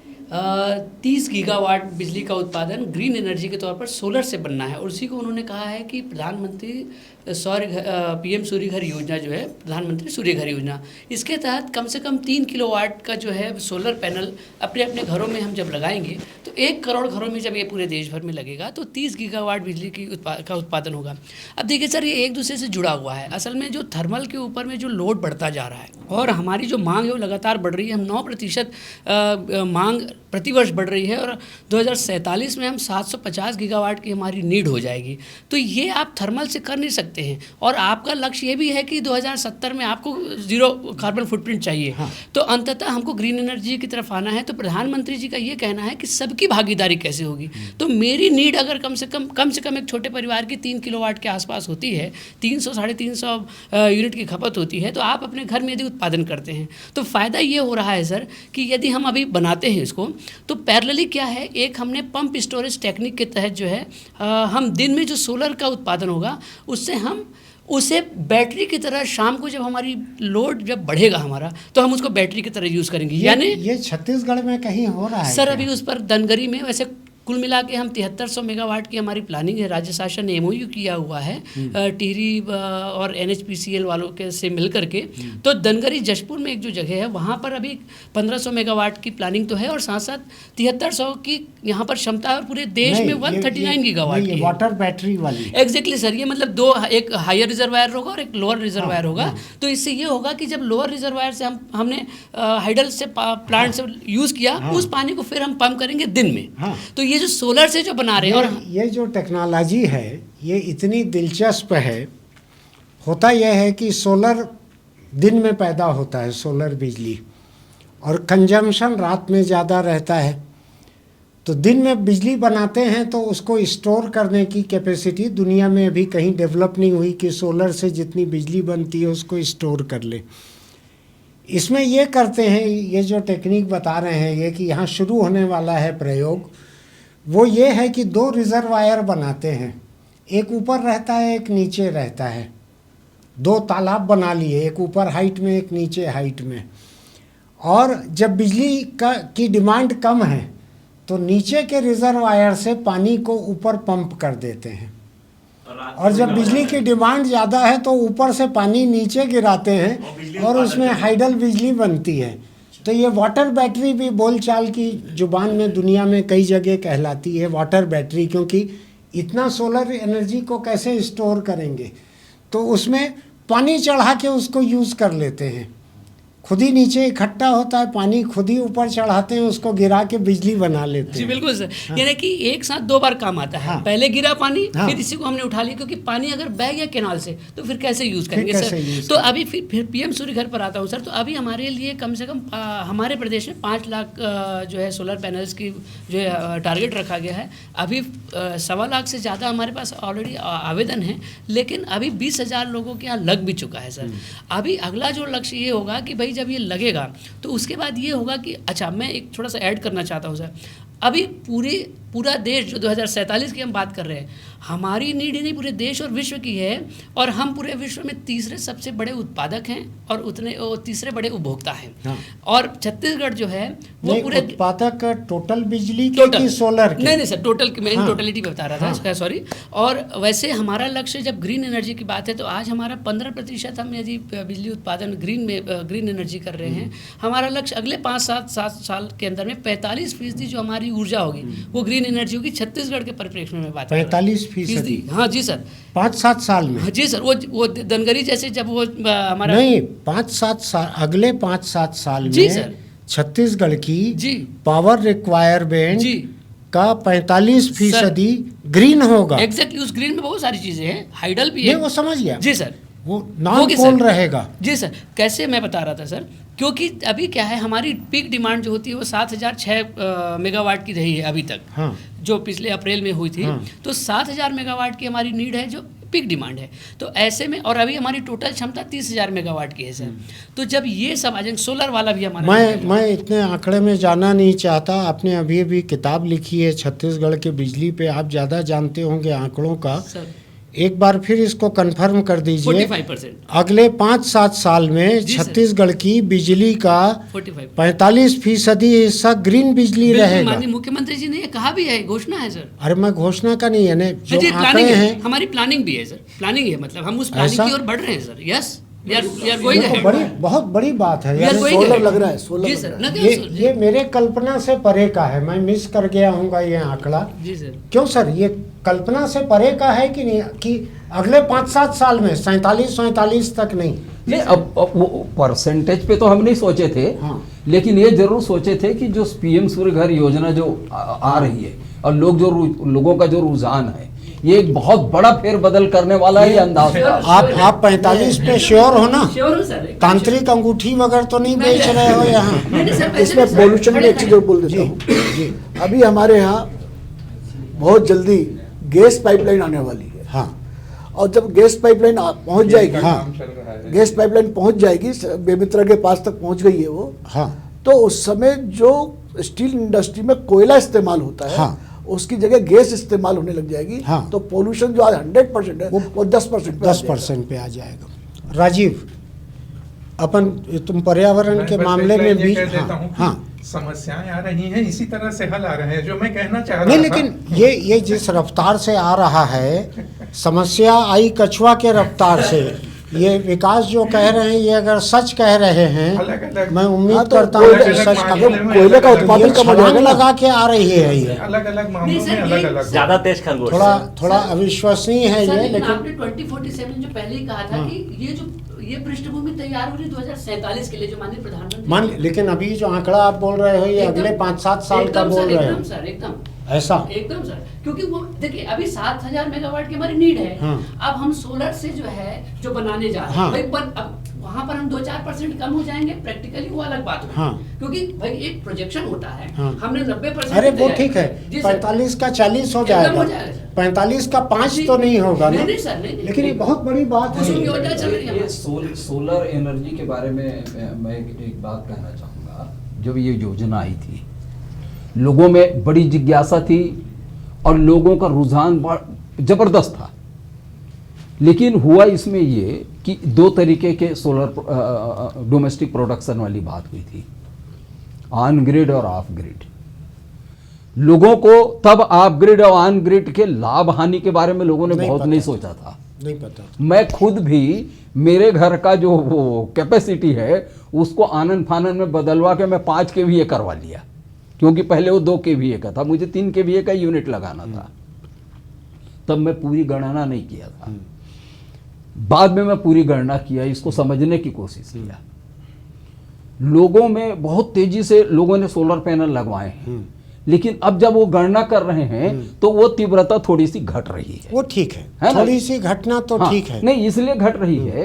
S8: 30 गीगावाट बिजली का उत्पादन ग्रीन एनर्जी के तौर पर सोलर से बनना है। और उसी को उन्होंने कहा है कि प्रधानमंत्री PM सूर्य घर योजना जो है, प्रधानमंत्री सूर्य घर योजना, इसके तहत कम से कम 3 किलोवाट का जो है सोलर पैनल अपने अपने घरों में हम जब लगाएंगे तो 1 करोड़ घरों में जब ये पूरे देश भर में लगेगा तो 30 गीगावाट बिजली की का उत्पादन होगा। अब देखिए सर, ये एक दूसरे से जुड़ा हुआ है। असल में जो थर्मल के ऊपर में जो लोड बढ़ता जा रहा है और हमारी जो मांग है वो लगातार बढ़ रही है। हम 9% मांग प्रतिवर्ष बढ़ रही है और 2047 में हम 750 गीगावाट की हमारी नीड हो जाएगी। तो ये आप थर्मल से कर नहीं सकते हैं और आपका लक्ष्य ये भी है कि 2070 में आपको जीरो कार्बन फुटप्रिंट चाहिए। तो अंततः हमको ग्रीन एनर्जी की तरफ आना है। तो प्रधानमंत्री जी का ये कहना है कि सबकी भागीदारी कैसे होगी। तो मेरी नीड अगर कम से कम एक छोटे परिवार की 3 किलोवाट के आसपास होती है, 300-350 यूनिट की खपत होती है, तो आप अपने घर में यदि उत्पादन करते हैं तो फ़ायदा ये हो रहा है सर कि यदि हम अभी बनाते हैं इसको तो पैरेलली क्या है, एक हमने पंप स्टोरेज टेक्निक के तहत जो है हम दिन में जो सोलर का उत्पादन होगा उससे हम उसे बैटरी की तरह शाम को जब हमारी लोड जब बढ़ेगा हमारा तो हम उसको बैटरी की तरह यूज़ करेंगे। यानी
S1: ये छत्तीसगढ़ में कहीं हो रहा है
S8: सर
S1: क्या?
S8: अभी उस पर धनगरी में वैसे कुल मिला के हम 7300 मेगावाट की हमारी प्लानिंग है। राज्य शासन ने MOU किया हुआ है टिहरी और NHPCL वालों के से मिल करके। तो धनगरी जशपुर में एक जो जगह है वहाँ पर अभी 1500 मेगावाट की प्लानिंग तो है और साथ साथ 7300 की यहाँ पर क्षमता है और पूरे देश में 139 गीगावाट की
S1: वाटर बैटरी वाली।
S8: एग्जैक्टली सर, ये मतलब दो, एक हायर रिजर्वायर होगा और एक लोअर रिजर्वायर होगा। तो इससे ये होगा कि जब लोअर रिजर्वायर से हमने हाइडल से प्लांट से यूज़ किया उस पानी को फिर हम पंप करेंगे दिन में। तो ये जो सोलर से जो बना रहे हैं और
S1: ये जो टेक्नोलॉजी है ये इतनी दिलचस्प है। होता यह है कि सोलर दिन में पैदा होता है सोलर बिजली और कंजम्पशन रात में ज़्यादा रहता है। तो दिन में बिजली बनाते हैं तो उसको स्टोर करने की कैपेसिटी दुनिया में अभी कहीं डेवलप नहीं हुई कि सोलर से जितनी बिजली बनती है उसको स्टोर कर ले। इसमें ये करते हैं, ये जो टेक्निक बता रहे हैं ये कि यहाँ शुरू होने वाला है प्रयोग, वो ये है कि 2 रिजर्वायर बनाते हैं, एक ऊपर रहता है एक नीचे रहता है। 2 तालाब बना लिए, एक ऊपर हाइट में एक नीचे हाइट में। और जब बिजली की डिमांड कम है तो नीचे के रिजर्वायर से पानी को ऊपर पंप कर देते हैं और जब बिजली की डिमांड ज़्यादा है तो ऊपर से पानी नीचे गिराते हैं और उसमें हाइडल बिजली बनती है। तो ये वाटर बैटरी भी बोलचाल की जुबान में दुनिया में कई जगह कहलाती है वाटर बैटरी, क्योंकि इतना सोलर एनर्जी को कैसे स्टोर करेंगे। तो उसमें पानी चढ़ा के उसको यूज़ कर लेते हैं, खुद ही नीचे इकट्ठा होता है पानी, खुद ही ऊपर चढ़ाते हैं, उसको गिरा के बिजली बना लेते हैं।
S8: जी बिल्कुल सर। यानी कि एक साथ 2 बार काम आता है। पहले गिरा पानी फिर इसी को हमने उठा लिया, क्योंकि पानी अगर बह गया कैनाल से तो फिर कैसे यूज़ करेंगे सर। तो अभी फिर PM सूर्य घर पर आता हूँ सर। तो अभी हमारे लिए कम से कम हमारे प्रदेश में 5 लाख जो है सोलर पैनल्स की जो है टारगेट रखा गया है। अभी 1.25 लाख से ज़्यादा हमारे पास ऑलरेडी आवेदन है, लेकिन अभी 20,000 लोगों के यहाँ लग भी चुका है सर। अभी अगला जो लक्ष्य ये होगा कि भाई जब ये लगेगा तो उसके बाद ये होगा कि अच्छा, मैं एक थोड़ा सा ऐड करना चाहता हूँ सर। अभी पूरा देश जो 2047 की हम बात कर रहे हैं, हमारी नीड ही नहीं पूरे देश और विश्व की है और हम पूरे विश्व में तीसरे सबसे बड़े उत्पादक हैं और तीसरे बड़े उपभोक्ता हैं। और छत्तीसगढ़ जो है वो पूरे
S1: उत्पादक टोटल बिजली के कि सोलर के?
S8: नहीं सर, टोटल की मैं टोटलिटी बता रहा था, सॉरी। और वैसे हमारा लक्ष्य जब ग्रीन एनर्जी की बात है तो आज हमारा 15% हम यदि बिजली उत्पादन ग्रीन एनर्जी कर रहे हैं। हमारा लक्ष्य अगले 5-7 साल के अंदर में 45% जो हमारी ऊर्जा होगी वो ग्रीन एनर्जी होगी। छत्तीसगढ़ के परिप्रेक्ष्य में बात
S1: 45%?
S8: हाँ जी सर।
S1: 5-7 साल में?
S8: जी सर। वो धनगरी जैसे जब वो हमारा
S1: नहीं 5-7 साल, अगले 5-7 साल
S8: जी
S1: में
S8: सर
S1: छत्तीसगढ़ की
S8: जी
S1: पावर रिक्वायरमेंट
S8: जी
S1: का 45% ग्रीन होगा।
S8: एग्जैक्टली। उस ग्रीन में बहुत सारी चीजें हैं, हाइडल भी है।
S1: वो समझ गया
S8: जी सर।
S1: वो नॉन कोल रहेगा।
S8: जी सर। कैसे मैं बता रहा था सर, क्योंकि अभी क्या है हमारी पीक डिमांड जो होती है वो 7,006 मेगावाट की रही है अभी तक।
S1: हाँ।
S8: जो पिछले अप्रैल में हुई थी। तो 7,000 मेगावाट की हमारी नीड है जो पीक डिमांड है। तो ऐसे में और अभी हमारी टोटल क्षमता 30,000 मेगावाट की है सर। तो जब ये सब आ जाएंगे, सोलर वाला भी हमारा,
S1: मैं इतने आंकड़े में जाना नहीं चाहता। आपने अभी अभी किताब लिखी है छत्तीसगढ़ के बिजली पे, आप ज़्यादा जानते होंगे आंकड़ों का सर। एक बार फिर इसको कंफर्म कर दीजिए।
S8: 45%।
S1: अगले 5-7 साल में छत्तीसगढ़ की बिजली का 45% हिस्सा ग्रीन बिजली रहेगा।
S8: माननीय मुख्यमंत्री जी ने ये कहा भी है, घोषणा है सर।
S1: अरे मैं घोषणा का नहीं है, जो आंकड़े हैं
S8: हमारी प्लानिंग भी है सर। प्लानिंग है, मतलब हम उस प्लानिंग की ओर बढ़ रहे हैं सर। यस,
S1: बहुत बड़ी बात है।
S2: सोलर लग रहा है, सोलर
S8: जी सर।
S1: ये मेरे कल्पना से परे का है, मैं मिस कर गया हूँगा ये आंकड़ा।
S8: जी सर।
S1: क्यों सर, ये कल्पना से परे का है कि नहीं, कि अगले 5-7 साल में 47 तक नहीं,
S3: नहीं, अब वो परसेंटेज पे तो हम नहीं सोचे थे,
S1: हाँ।
S3: लेकिन ये जरूर सोचे थे कि जो पीएम सूर्य घर योजना जो आ रही है और लोगों का जो रुझान है, ये एक बहुत बड़ा फेरबदल करने वाला है, ये अंदाज था।
S1: आप 45 पे श्योर हो ना?
S8: श्योर हूँ सर।
S1: तांत्रिक अंगूठी वगैरह तो नहीं बेच रहे हो यहाँ?
S8: नहीं, नहीं सर,
S2: इसमें पॉल्यूशन की एक चीज़ और बोल देता हूँ। अभी हमारे यहाँ बहुत जल्दी गैस पाइपलाइन आने वाली है,
S1: हाँ
S2: और जब गैस पाइपलाइन पहुँच जाएगी,
S1: हाँ।
S4: चल रहा है।
S2: गैस पाइपलाइन पहुँच जाएगी, बेमित्रा के पास तक पहुँच गई है वो,
S1: हाँ
S2: तो उस समय जो स्टील इंडस्ट्री में कोयला इस्तेमाल होता है,
S1: हाँ।
S2: उसकी जगह गैस इस्तेमाल होने लग जाएगी,
S1: हाँ।
S2: तो पोल्यूशन जो आज 100% है वो 10%
S1: 10% पे आ जाएगा। राजीव, अपन तुम पर्यावरण
S4: मैं
S1: के
S4: बस
S1: मामले
S4: एक
S1: में
S4: लाइन ये
S1: भी,
S4: कह देता हूँ कि
S1: हाँ
S4: समस्याएं आ रही हैं, इसी तरह से हल आ रहे हैं, जो मैं कहना चाह रहा
S1: नहीं,
S4: था।
S1: लेकिन ये जिस रफ्तार से आ रहा है, समस्या आई कछुआ के रफ्तार से। ये विकास जो कह रहे हैं, ये अगर सच कह रहे हैं,
S4: अलग-अलग-
S1: मैं उम्मीद
S2: हाँ, तो
S1: करता हूँ कि
S4: अलग-अलग
S1: सच
S4: मामले में
S2: कोयले का
S4: अलग-अलग-
S2: उत्पादन
S1: ये
S2: कम हो
S1: छलांग
S2: जाएगा ना।
S1: लगा के आ रही है ये।
S4: अलग अलग मामलों
S8: नहीं
S4: में
S8: सर,
S4: अलग
S8: ये
S4: अलग
S5: ज्यादा तेज खरगोश।
S1: थोड़ा अविश्वसनीय है
S8: सर,
S1: ये,
S8: लेकिन
S1: लेकिन
S8: आपने 2047 जो पहले ही कहा था कि ये पृष्ठभूमि तैयार हो रही 2047 के लिए, जो माननीय प्रधानमंत्री
S1: मान, लेकिन अभी जो आंकड़ा आप बोल रहे हो, ये
S8: एकदम-
S1: अगले 5-7 साल का
S8: एकदम
S1: बोल
S8: सर,
S1: रहे
S8: एकदम
S1: हो,
S8: सर, एकदम
S1: ऐसा?
S8: एकदम सर, क्योंकि वो देखिए अभी 7000 मेगावाट की हमारी नीड है।
S1: हाँ।
S8: अब हम सोलर से जो है जो बनाने जा रहे हैं,
S1: हाँ।
S8: भाई अब वहां पर हम 2-4% कम हो जाएंगे, प्रैक्टिकली वो अलग बात होगी।
S1: हाँ।
S8: क्योंकि भाई एक प्रोजेक्शन होता है,
S1: हाँ।
S8: हमने 90%
S1: अरे वो
S8: तैयार
S1: ठीक है,
S8: किया। जी सर।
S1: 45 का 40 हो
S8: एकदम
S1: जाएगा,
S8: हो जाएगा सर।
S1: 45 का 5
S8: जी।
S1: तो नहीं होगा ना?
S8: नहीं, नहीं सर, नहीं, नहीं।
S1: लेकिन ये बहुत बड़ी बात
S8: कुसुम
S1: है।
S8: योजना चल रही है
S3: ये
S8: हमारी।
S3: सोलर एनर्जी के बारे में मैं एक बात कहना चाहूँगा। जब ये योजना आई थी, लोगों में बड़ी जिज्ञासा थी और लोगों का रुझान जबरदस्त था, लेकिन हुआ इसमें ये कि दो तरीके के सोलर डोमेस्टिक प्रोडक्शन वाली बात हुई थी, ऑन ग्रिड और ऑफ ग्रिड। लोगों को तब ऑफ ग्रिड और ऑन ग्रिड के लाभ हानि के बारे में लोगों ने
S1: नहीं
S3: बहुत
S1: पता
S3: नहीं
S1: था।
S3: सोचा था।
S1: नहीं पता।
S3: मैं खुद भी मेरे घर का जो वो कैपेसिटी है उसको आनन फानन में बदलवा के मैं 5 kVA करवा लिया, क्योंकि पहले वो 2 kVA का था, मुझे 3 kVA का यूनिट लगाना था। तब मैं पूरी गणना नहीं किया था, बाद में मैं पूरी गणना किया, इसको समझने की कोशिश किया। लोगों में बहुत तेजी से लोगों ने सोलर पैनल लगवाए हैं, लेकिन अब जब वो गणना कर रहे हैं तो वो तीव्रता थोड़ी सी घट रही है।
S1: वो ठीक है
S3: है ना?
S1: थोड़ी सी घटना तो
S3: हाँ,
S1: ठीक है।
S3: नहीं इसलिए घट रही है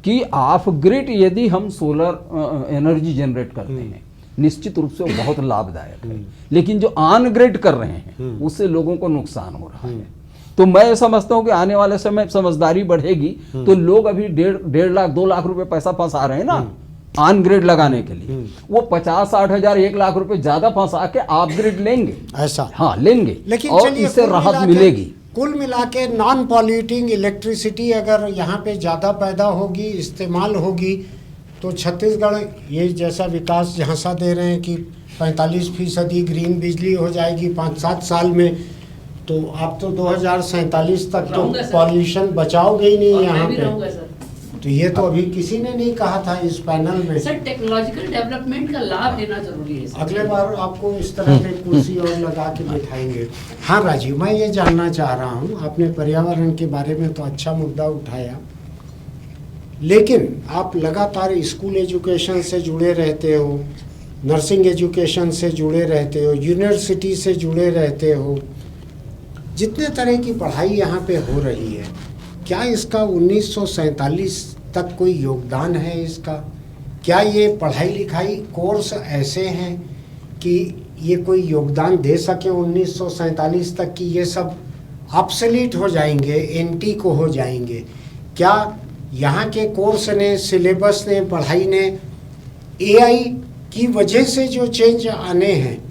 S3: कि ऑफ ग्रिड यदि हम सोलर एनर्जी जनरेट करते हैं, निश्चित रूप से वो बहुत लाभदायक है, लेकिन जो ऑन ग्रिड कर रहे हैं उससे लोगों को नुकसान हो रहा है। तो मैं समझता हूं कि आने वाले समय समझदारी बढ़ेगी तो लोग अभी 1.5 लाख 2 लाख रुपए पैसा फंसा रहे हैं ना ऑन ग्रिड लगाने के लिए, वो 50-60 हजार 1 लाख रुपए ज्यादा फंसा के ऑफ ग्रिड लेंगे,
S1: ऐसा?
S3: हाँ लेंगे,
S1: लेकिन
S3: और
S1: चलिए,
S3: इससे
S1: कुल
S3: राहत
S1: मिला के-
S3: मिलेगी।
S1: कुल मिला के नॉन पॉल्यूटिंग इलेक्ट्रिसिटी अगर यहाँ पे ज़्यादा पैदा होगी, इस्तेमाल होगी, तो छत्तीसगढ़ ये जैसा विकास झांसा दे रहे हैं कि 45% ग्रीन बिजली हो जाएगी 5-7 साल में, तो आप तो 2047 तक तो
S8: रहूंगा सर।
S1: पॉल्यूशन बचाओगे ही नहीं
S8: और मैं
S1: यहाँ
S8: भी
S1: पे।
S8: रहूंगा सर।
S1: तो ये तो अभी किसी ने नहीं कहा था इस पैनल में।
S8: सर टेक्नोलॉजिकल डेवलपमेंट का लाभ लेना जरूरी है सर।
S1: अगले बार आपको इस तरह के कुर्सी और लगा के बिठाएंगे। हाँ राजीव, मैं ये जानना चाह रहा हूँ, आपने पर्यावरण के बारे में तो अच्छा मुद्दा उठाया, लेकिन आप लगातार स्कूल एजुकेशन से जुड़े रहते हो, नर्सिंग एजुकेशन से जुड़े रहते हो, यूनिवर्सिटी से जुड़े रहते हो, जितने तरह की पढ़ाई यहाँ पे हो रही है, क्या इसका 1947 तक कोई योगदान है इसका? क्या ये पढ़ाई लिखाई कोर्स ऐसे हैं कि ये कोई योगदान दे सके 1947 तक कि ये सब ऑब्सोलीट हो जाएंगे, एंटी को हो जाएंगे? क्या यहाँ के कोर्स ने, सिलेबस ने, पढ़ाई ने एआई की वजह से जो चेंज आने हैं,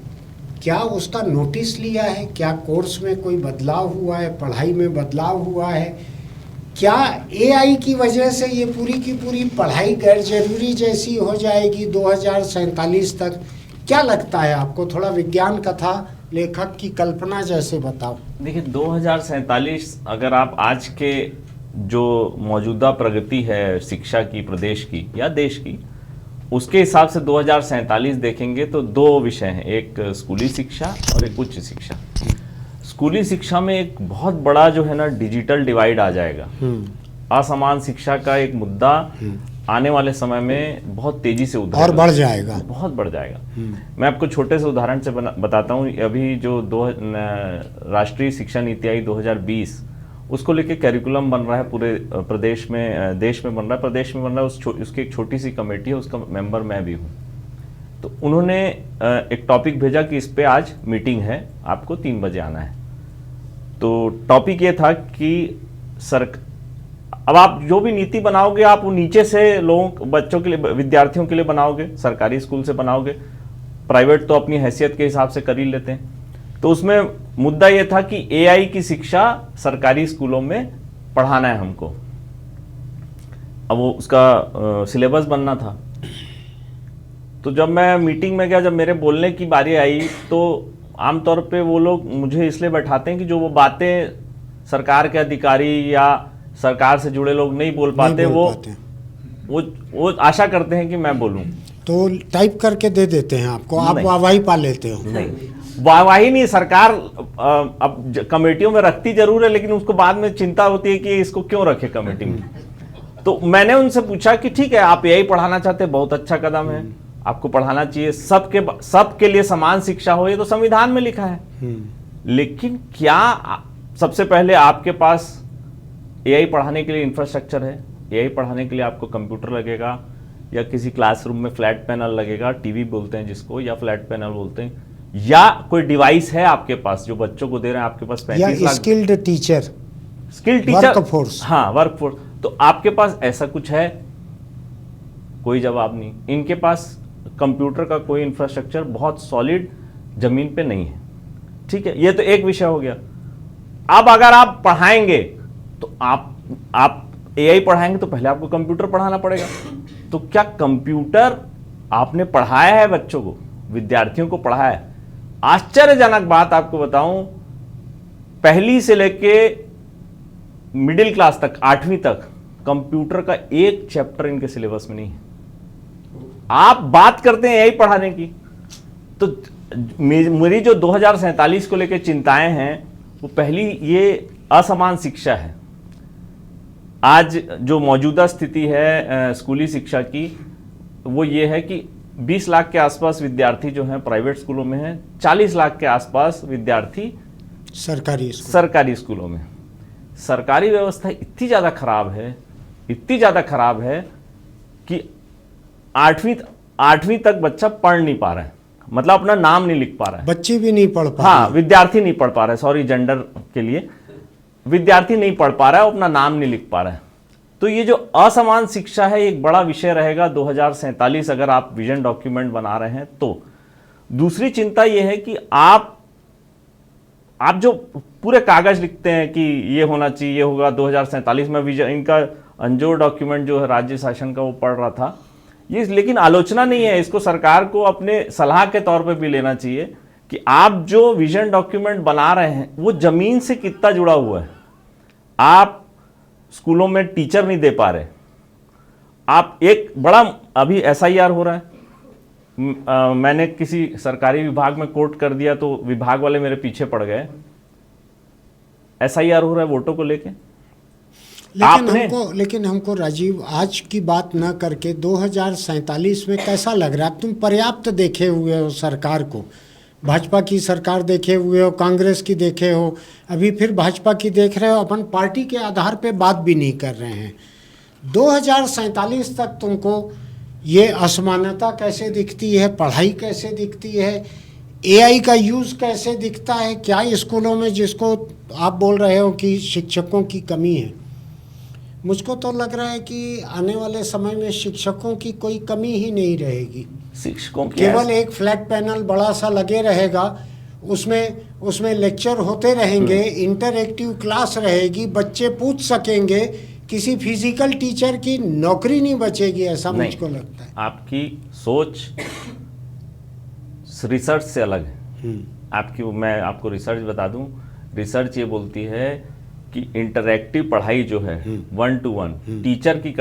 S1: क्या उसका नोटिस लिया है? क्या कोर्स में कोई बदलाव हुआ है, पढ़ाई में बदलाव हुआ है? क्या एआई की वजह से ये पूरी की पूरी पढ़ाई गैर जरूरी जैसी हो जाएगी 2047 तक? क्या लगता है आपको? थोड़ा विज्ञान कथा लेखक की कल्पना जैसे बताओ।
S5: देखिए 2047 अगर आप आज के जो मौजूदा प्रगति है शिक्षा की, प्रदेश की या देश की, उसके हिसाब से 2047 देखेंगे तो 2 विषय हैं, एक स्कूली शिक्षा और एक उच्च शिक्षा। स्कूली शिक्षा में एक बहुत बड़ा जो है ना डिजिटल डिवाइड आ जाएगा। असमान शिक्षा का एक मुद्दा आने वाले समय में बहुत तेजी से
S1: और
S5: उधरेगा,
S1: बढ़ जाएगा।
S5: बहुत बढ़ जाएगा। मैं आपको छोटे से उदाहरण से बताता हूँ। अभी जो राष्ट्रीय शिक्षा नीति आई 2020, उसको लेके कैरिकुलम बन रहा है पूरे प्रदेश में, देश में बन रहा है, प्रदेश में बन रहा है। उसकी एक छोटी सी कमेटी है, उसका मेंबर मैं भी हूँ। तो उन्होंने एक टॉपिक भेजा कि इस पे आज मीटिंग है, आपको 3 बजे आना है। तो टॉपिक ये था कि अब आप जो भी नीति बनाओगे, आप वो नीचे से लोगों, बच्चों के लिए, विद्यार्थियों के लिए बनाओगे, सरकारी स्कूल से बनाओगे, प्राइवेट तो अपनी हैसियत के हिसाब से कर ही लेते हैं। तो उसमें मुद्दा ये था कि एआई की शिक्षा सरकारी स्कूलों में पढ़ाना है हमको। अब वो उसका सिलेबस बनना था। तो जब मैं मीटिंग में गया, जब मेरे बोलने की बारी आई, तो आमतौर पे वो लोग मुझे इसलिए बैठाते हैं कि जो वो बातें सरकार के अधिकारी या सरकार से जुड़े लोग नहीं बोल पाते, वो आशा करते हैं कि मैं बोलूं।
S1: तो टाइप करके दे देते हैं आपको, आप वाहवाही पा लेते हो।
S5: नहीं, वाहवाही नहीं, सरकार अब कमेटियों में रखती जरूर है, लेकिन उसको बाद में चिंता होती है कि इसको क्यों रखे कमेटी में। तो मैंने उनसे पूछा कि ठीक है, आप यही पढ़ाना चाहते हैं, बहुत अच्छा कदम है, आपको पढ़ाना चाहिए, सबके लिए समान शिक्षा हो, ये तो संविधान में लिखा है। लेकिन क्या सबसे पहले आपके पास एआई पढ़ाने के लिए इंफ्रास्ट्रक्चर है? एआई पढ़ाने के लिए आपको कंप्यूटर लगेगा, या किसी क्लासरूम में फ्लैट पैनल लगेगा, टीवी बोलते हैं जिसको, या फ्लैट पैनल बोलते हैं, या कोई डिवाइस है आपके पास जो बच्चों को दे रहे हैं? आपके पास 35 लाख
S1: स्किल्ड टीचर,
S5: वर्कफोर्स। हाँ, वर्कफोर्स। तो आपके पास ऐसा कुछ है? कोई जवाब नहीं। इनके पास कंप्यूटर का कोई इंफ्रास्ट्रक्चर बहुत सॉलिड जमीन पे नहीं है। ठीक है, ये तो एक विषय हो गया। अब अगर आप पढ़ाएंगे तो आप एआई पढ़ाएंगे तो पहले आपको कंप्यूटर पढ़ाना पड़ेगा। तो क्या कंप्यूटर आपने पढ़ाया है बच्चों को, विद्यार्थियों को पढ़ाया है? आश्चर्यजनक बात आपको बताऊं, पहली से लेके मिडिल क्लास तक, 8वीं तक, कंप्यूटर का एक चैप्टर इनके सिलेबस में नहीं है। आप बात करते हैं एआई पढ़ाने की। तो मेरी जो 2047 को लेकर चिंताएं हैं, वो पहली ये असमान शिक्षा है। आज जो मौजूदा स्थिति है स्कूली शिक्षा की, वो ये है कि 20 लाख के विद्यार्थी जो हैं प्राइवेट स्कूलों में हैं, 40 लाख के आसपास विद्यार्थी सरकारी स्कूलों में। सरकारी व्यवस्था इतनी ज़्यादा खराब है कि 8वीं तक बच्चा पढ़ नहीं पा रहा है, मतलब अपना नाम नहीं लिख पा रहा है।
S1: बच्चे भी नहीं पढ़ पा
S5: हाँ, विद्यार्थी नहीं पढ़ पा रहा है, सॉरी जेंडर के लिए, विद्यार्थी नहीं पढ़ पा रहा है, अपना नाम नहीं लिख पा रहा है। तो ये जो असमान शिक्षा है, एक बड़ा विषय रहेगा 2047 अगर आप विजन डॉक्यूमेंट बना रहे हैं तो। दूसरी चिंता ये है कि आप जो पूरे कागज लिखते हैं कि ये होना चाहिए, ये होगा 2047 में, विजन, इनका अंजोर डॉक्यूमेंट जो है राज्य शासन का, वो पढ़ रहा था ये, लेकिन आलोचना नहीं है। इसको सरकार को अपने सलाह के तौर पे भी लेना चाहिए कि आप जो विजन डॉक्यूमेंट बना रहे हैं वो जमीन से कितना जुड़ा हुआ है। आप स्कूलों में टीचर नहीं दे पा रहे, आप एक बड़ा, अभी एसआईआर हो रहा है, मैंने किसी सरकारी विभाग में कोर्ट कर दिया तो विभाग वाले मेरे पीछे पड़ गए। एसआईआर हो रहा है वोटों को लेके।
S1: लेकिन हमको राजीव, आज की बात न करके 2047 में कैसा लग रहा है? तुम पर्याप्त देखे हुए हो सरकार को, भाजपा की सरकार देखे हुए हो, कांग्रेस की देखे हो, अभी फिर भाजपा की देख रहे हो, अपन पार्टी के आधार पे बात भी नहीं कर रहे हैं। 2047 तक तुमको ये असमानता कैसे दिखती है? पढ़ाई कैसे दिखती है? एआई का यूज़ कैसे दिखता है? क्या स्कूलों में, जिसको आप बोल रहे हो कि शिक्षकों की कमी है, मुझको तो लग रहा है कि आने वाले समय में शिक्षकों की कोई कमी ही नहीं रहेगी।
S5: शिक्षकों की
S1: केवल एक फ्लैट पैनल बड़ा सा लगे रहेगा, उसमें लेक्चर होते रहेंगे, इंटरएक्टिव क्लास रहेगी, बच्चे पूछ सकेंगे, किसी फिजिकल टीचर की नौकरी नहीं बचेगी, ऐसा मुझको लगता है।
S5: आपकी सोच रिसर्च से अलग है। मैं आपको रिसर्च बता दूं, रिसर्च ये बोलती है कि इंटरैक्टिव पढ़ाई जो है 1-to-1, टीचर की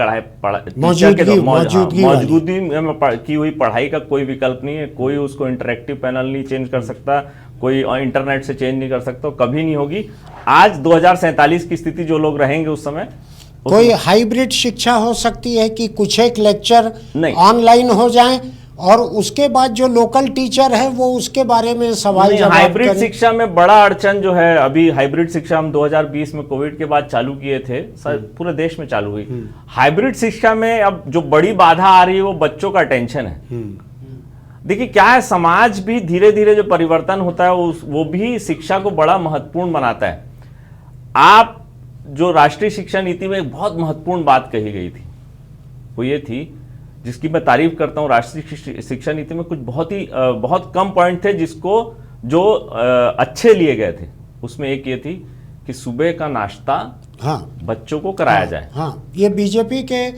S5: मौजूदगी में की हुई पढ़ाई का कोई विकल्प नहीं है। कोई उसको इंटरैक्टिव पैनल नहीं चेंज कर सकता, कोई इंटरनेट से चेंज नहीं कर सकता, कभी नहीं होगी। आज 2047 की स्थिति जो लोग रहेंगे उस समय,
S1: कोई हाइब्रिड शिक्षा हो सकती है कि कुछ एक लेक्चर
S5: नहीं।
S1: ऑनलाइन हो जाएं और उसके बाद जो लोकल टीचर है वो उसके बारे में सवाल
S5: नहीं,
S1: जवाब
S5: हाइब्रिड
S1: करें।
S5: शिक्षा में बड़ा अड़चन जो है, अभी हाइब्रिड शिक्षा हम 2020 में कोविड के बाद चालू किए थे, पूरे देश में चालू हुई। हाइब्रिड शिक्षा में अब जो बड़ी बाधा आ रही है वो बच्चों का अटेंशन है। देखिए क्या है, समाज भी धीरे धीरे जो परिवर्तन होता है वो भी शिक्षा को बड़ा महत्वपूर्ण बनाता है। आप जो राष्ट्रीय शिक्षा नीति में एक बहुत महत्वपूर्ण बात कही गई थी, वो ये थी, जिसकी मैं तारीफ करता हूं, राष्ट्रीय शिक्षा नीति में कुछ बहुत कम पॉइंट थे जिसको जो अच्छे लिए गए थे। उसमें एक ये थी कि सुबह का नाश्ता
S1: हाँ
S5: बच्चों को कराया जाए।
S1: हाँ, ये बीजेपी के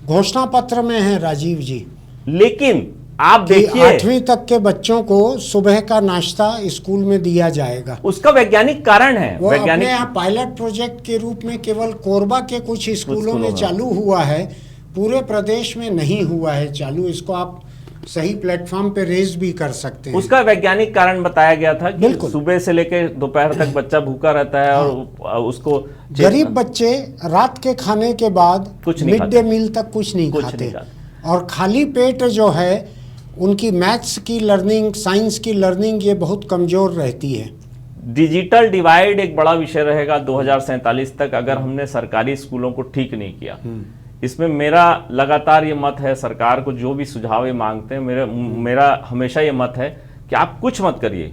S1: घोषणा पत्र में है राजीव जी।
S5: लेकिन आप
S1: कि
S5: देखिए
S1: 8वीं तक के बच्चों को सुबह का नाश्ता स्कूल में दिया जाएगा।
S5: उसका वैज्ञानिक कारण है।
S1: वो अपने
S5: वैज्ञानिक
S1: यहाँ पायलट प्रोजेक्ट के रूप में केवल कोरबा के कुछ स्कूलों में चालू हुआ है, पूरे प्रदेश में नहीं हुआ है चालू। इसको आप सही प्लेटफॉर्म पे रेज भी कर सकते हैं।
S5: उसका वैज्ञानिक कारण बताया गया था कि
S1: बिल्कुल।
S5: सुबह से लेकर दोपहर तक बच्चा भूखा रहता है और उसको
S1: गरीब बच्चे रात के खाने के बाद
S5: कुछ नहीं
S1: मिड
S5: खाते।
S1: डे मील तक कुछ नहीं
S5: कुछ
S1: खाते
S5: नहीं खाते।
S1: और खाली पेट जो है उनकी मैथ्स की लर्निंग, साइंस की लर्निंग ये बहुत कमजोर रहती है।
S5: डिजिटल डिवाइड एक बड़ा विषय रहेगा 2047 तक, अगर हमने सरकारी स्कूलों को ठीक नहीं किया। इसमें मेरा लगातार ये मत है, सरकार को जो भी सुझाव ये मांगते हैं, मेरा हमेशा ये मत है कि आप कुछ मत करिए।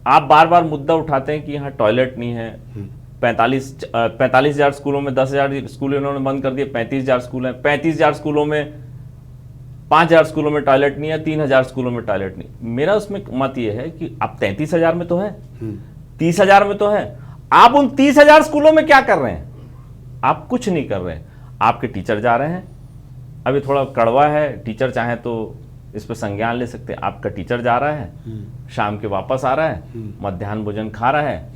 S5: आप बार बार मुद्दा उठाते हैं कि यहाँ टॉयलेट नहीं है। 45,000 स्कूलों में 10,000 स्कूल इन्होंने बंद कर दिए, 35,000 स्कूल हैं। 35,000 स्कूलों में 5,000 स्कूलों में टॉयलेट नहीं है, 3,000 स्कूलों में टॉयलेट नहीं। मेरा उसमें मत ये है कि अब 33,000 में तो है, 30,000 में तो है, आप उन 30,000 स्कूलों में क्या कर रहे हैं? आप कुछ नहीं कर रहे हैं। आपके टीचर जा रहे हैं, अभी थोड़ा कड़वा है, टीचर चाहे तो इस पर संज्ञान ले सकते हैं। आपका टीचर जा रहा है, शाम के वापस आ रहा है, मध्याह्न भोजन खा रहा है,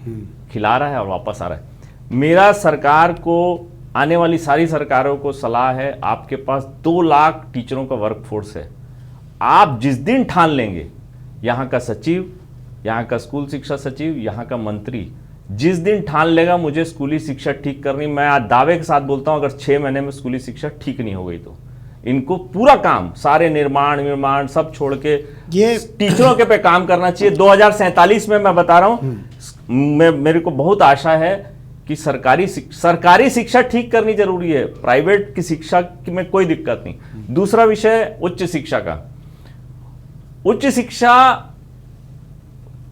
S5: खिला रहा है और वापस आ रहा है। मेरा सरकार को, आने वाली सारी सरकारों को सलाह है, आपके पास 2 लाख टीचरों का वर्कफोर्स है। आप जिस दिन ठान लेंगे, यहाँ का सचिव, यहाँ का स्कूल शिक्षा सचिव, यहाँ का मंत्री जिस दिन ठान लेगा मुझे स्कूली शिक्षा ठीक करनी, मैं आज दावे के साथ बोलता हूं, अगर 6 महीने में स्कूली शिक्षा ठीक नहीं हो गई तो इनको पूरा काम, सारे निर्माण सब छोड़ के ये टीचरों के पे काम करना चाहिए। 2047 में मैं बता रहा हूं, मेरे को बहुत आशा है कि सरकारी शिक्षा ठीक करनी जरूरी है, प्राइवेट की शिक्षा में कोई दिक्कत नहीं। दूसरा विषय उच्च शिक्षा का। उच्च शिक्षा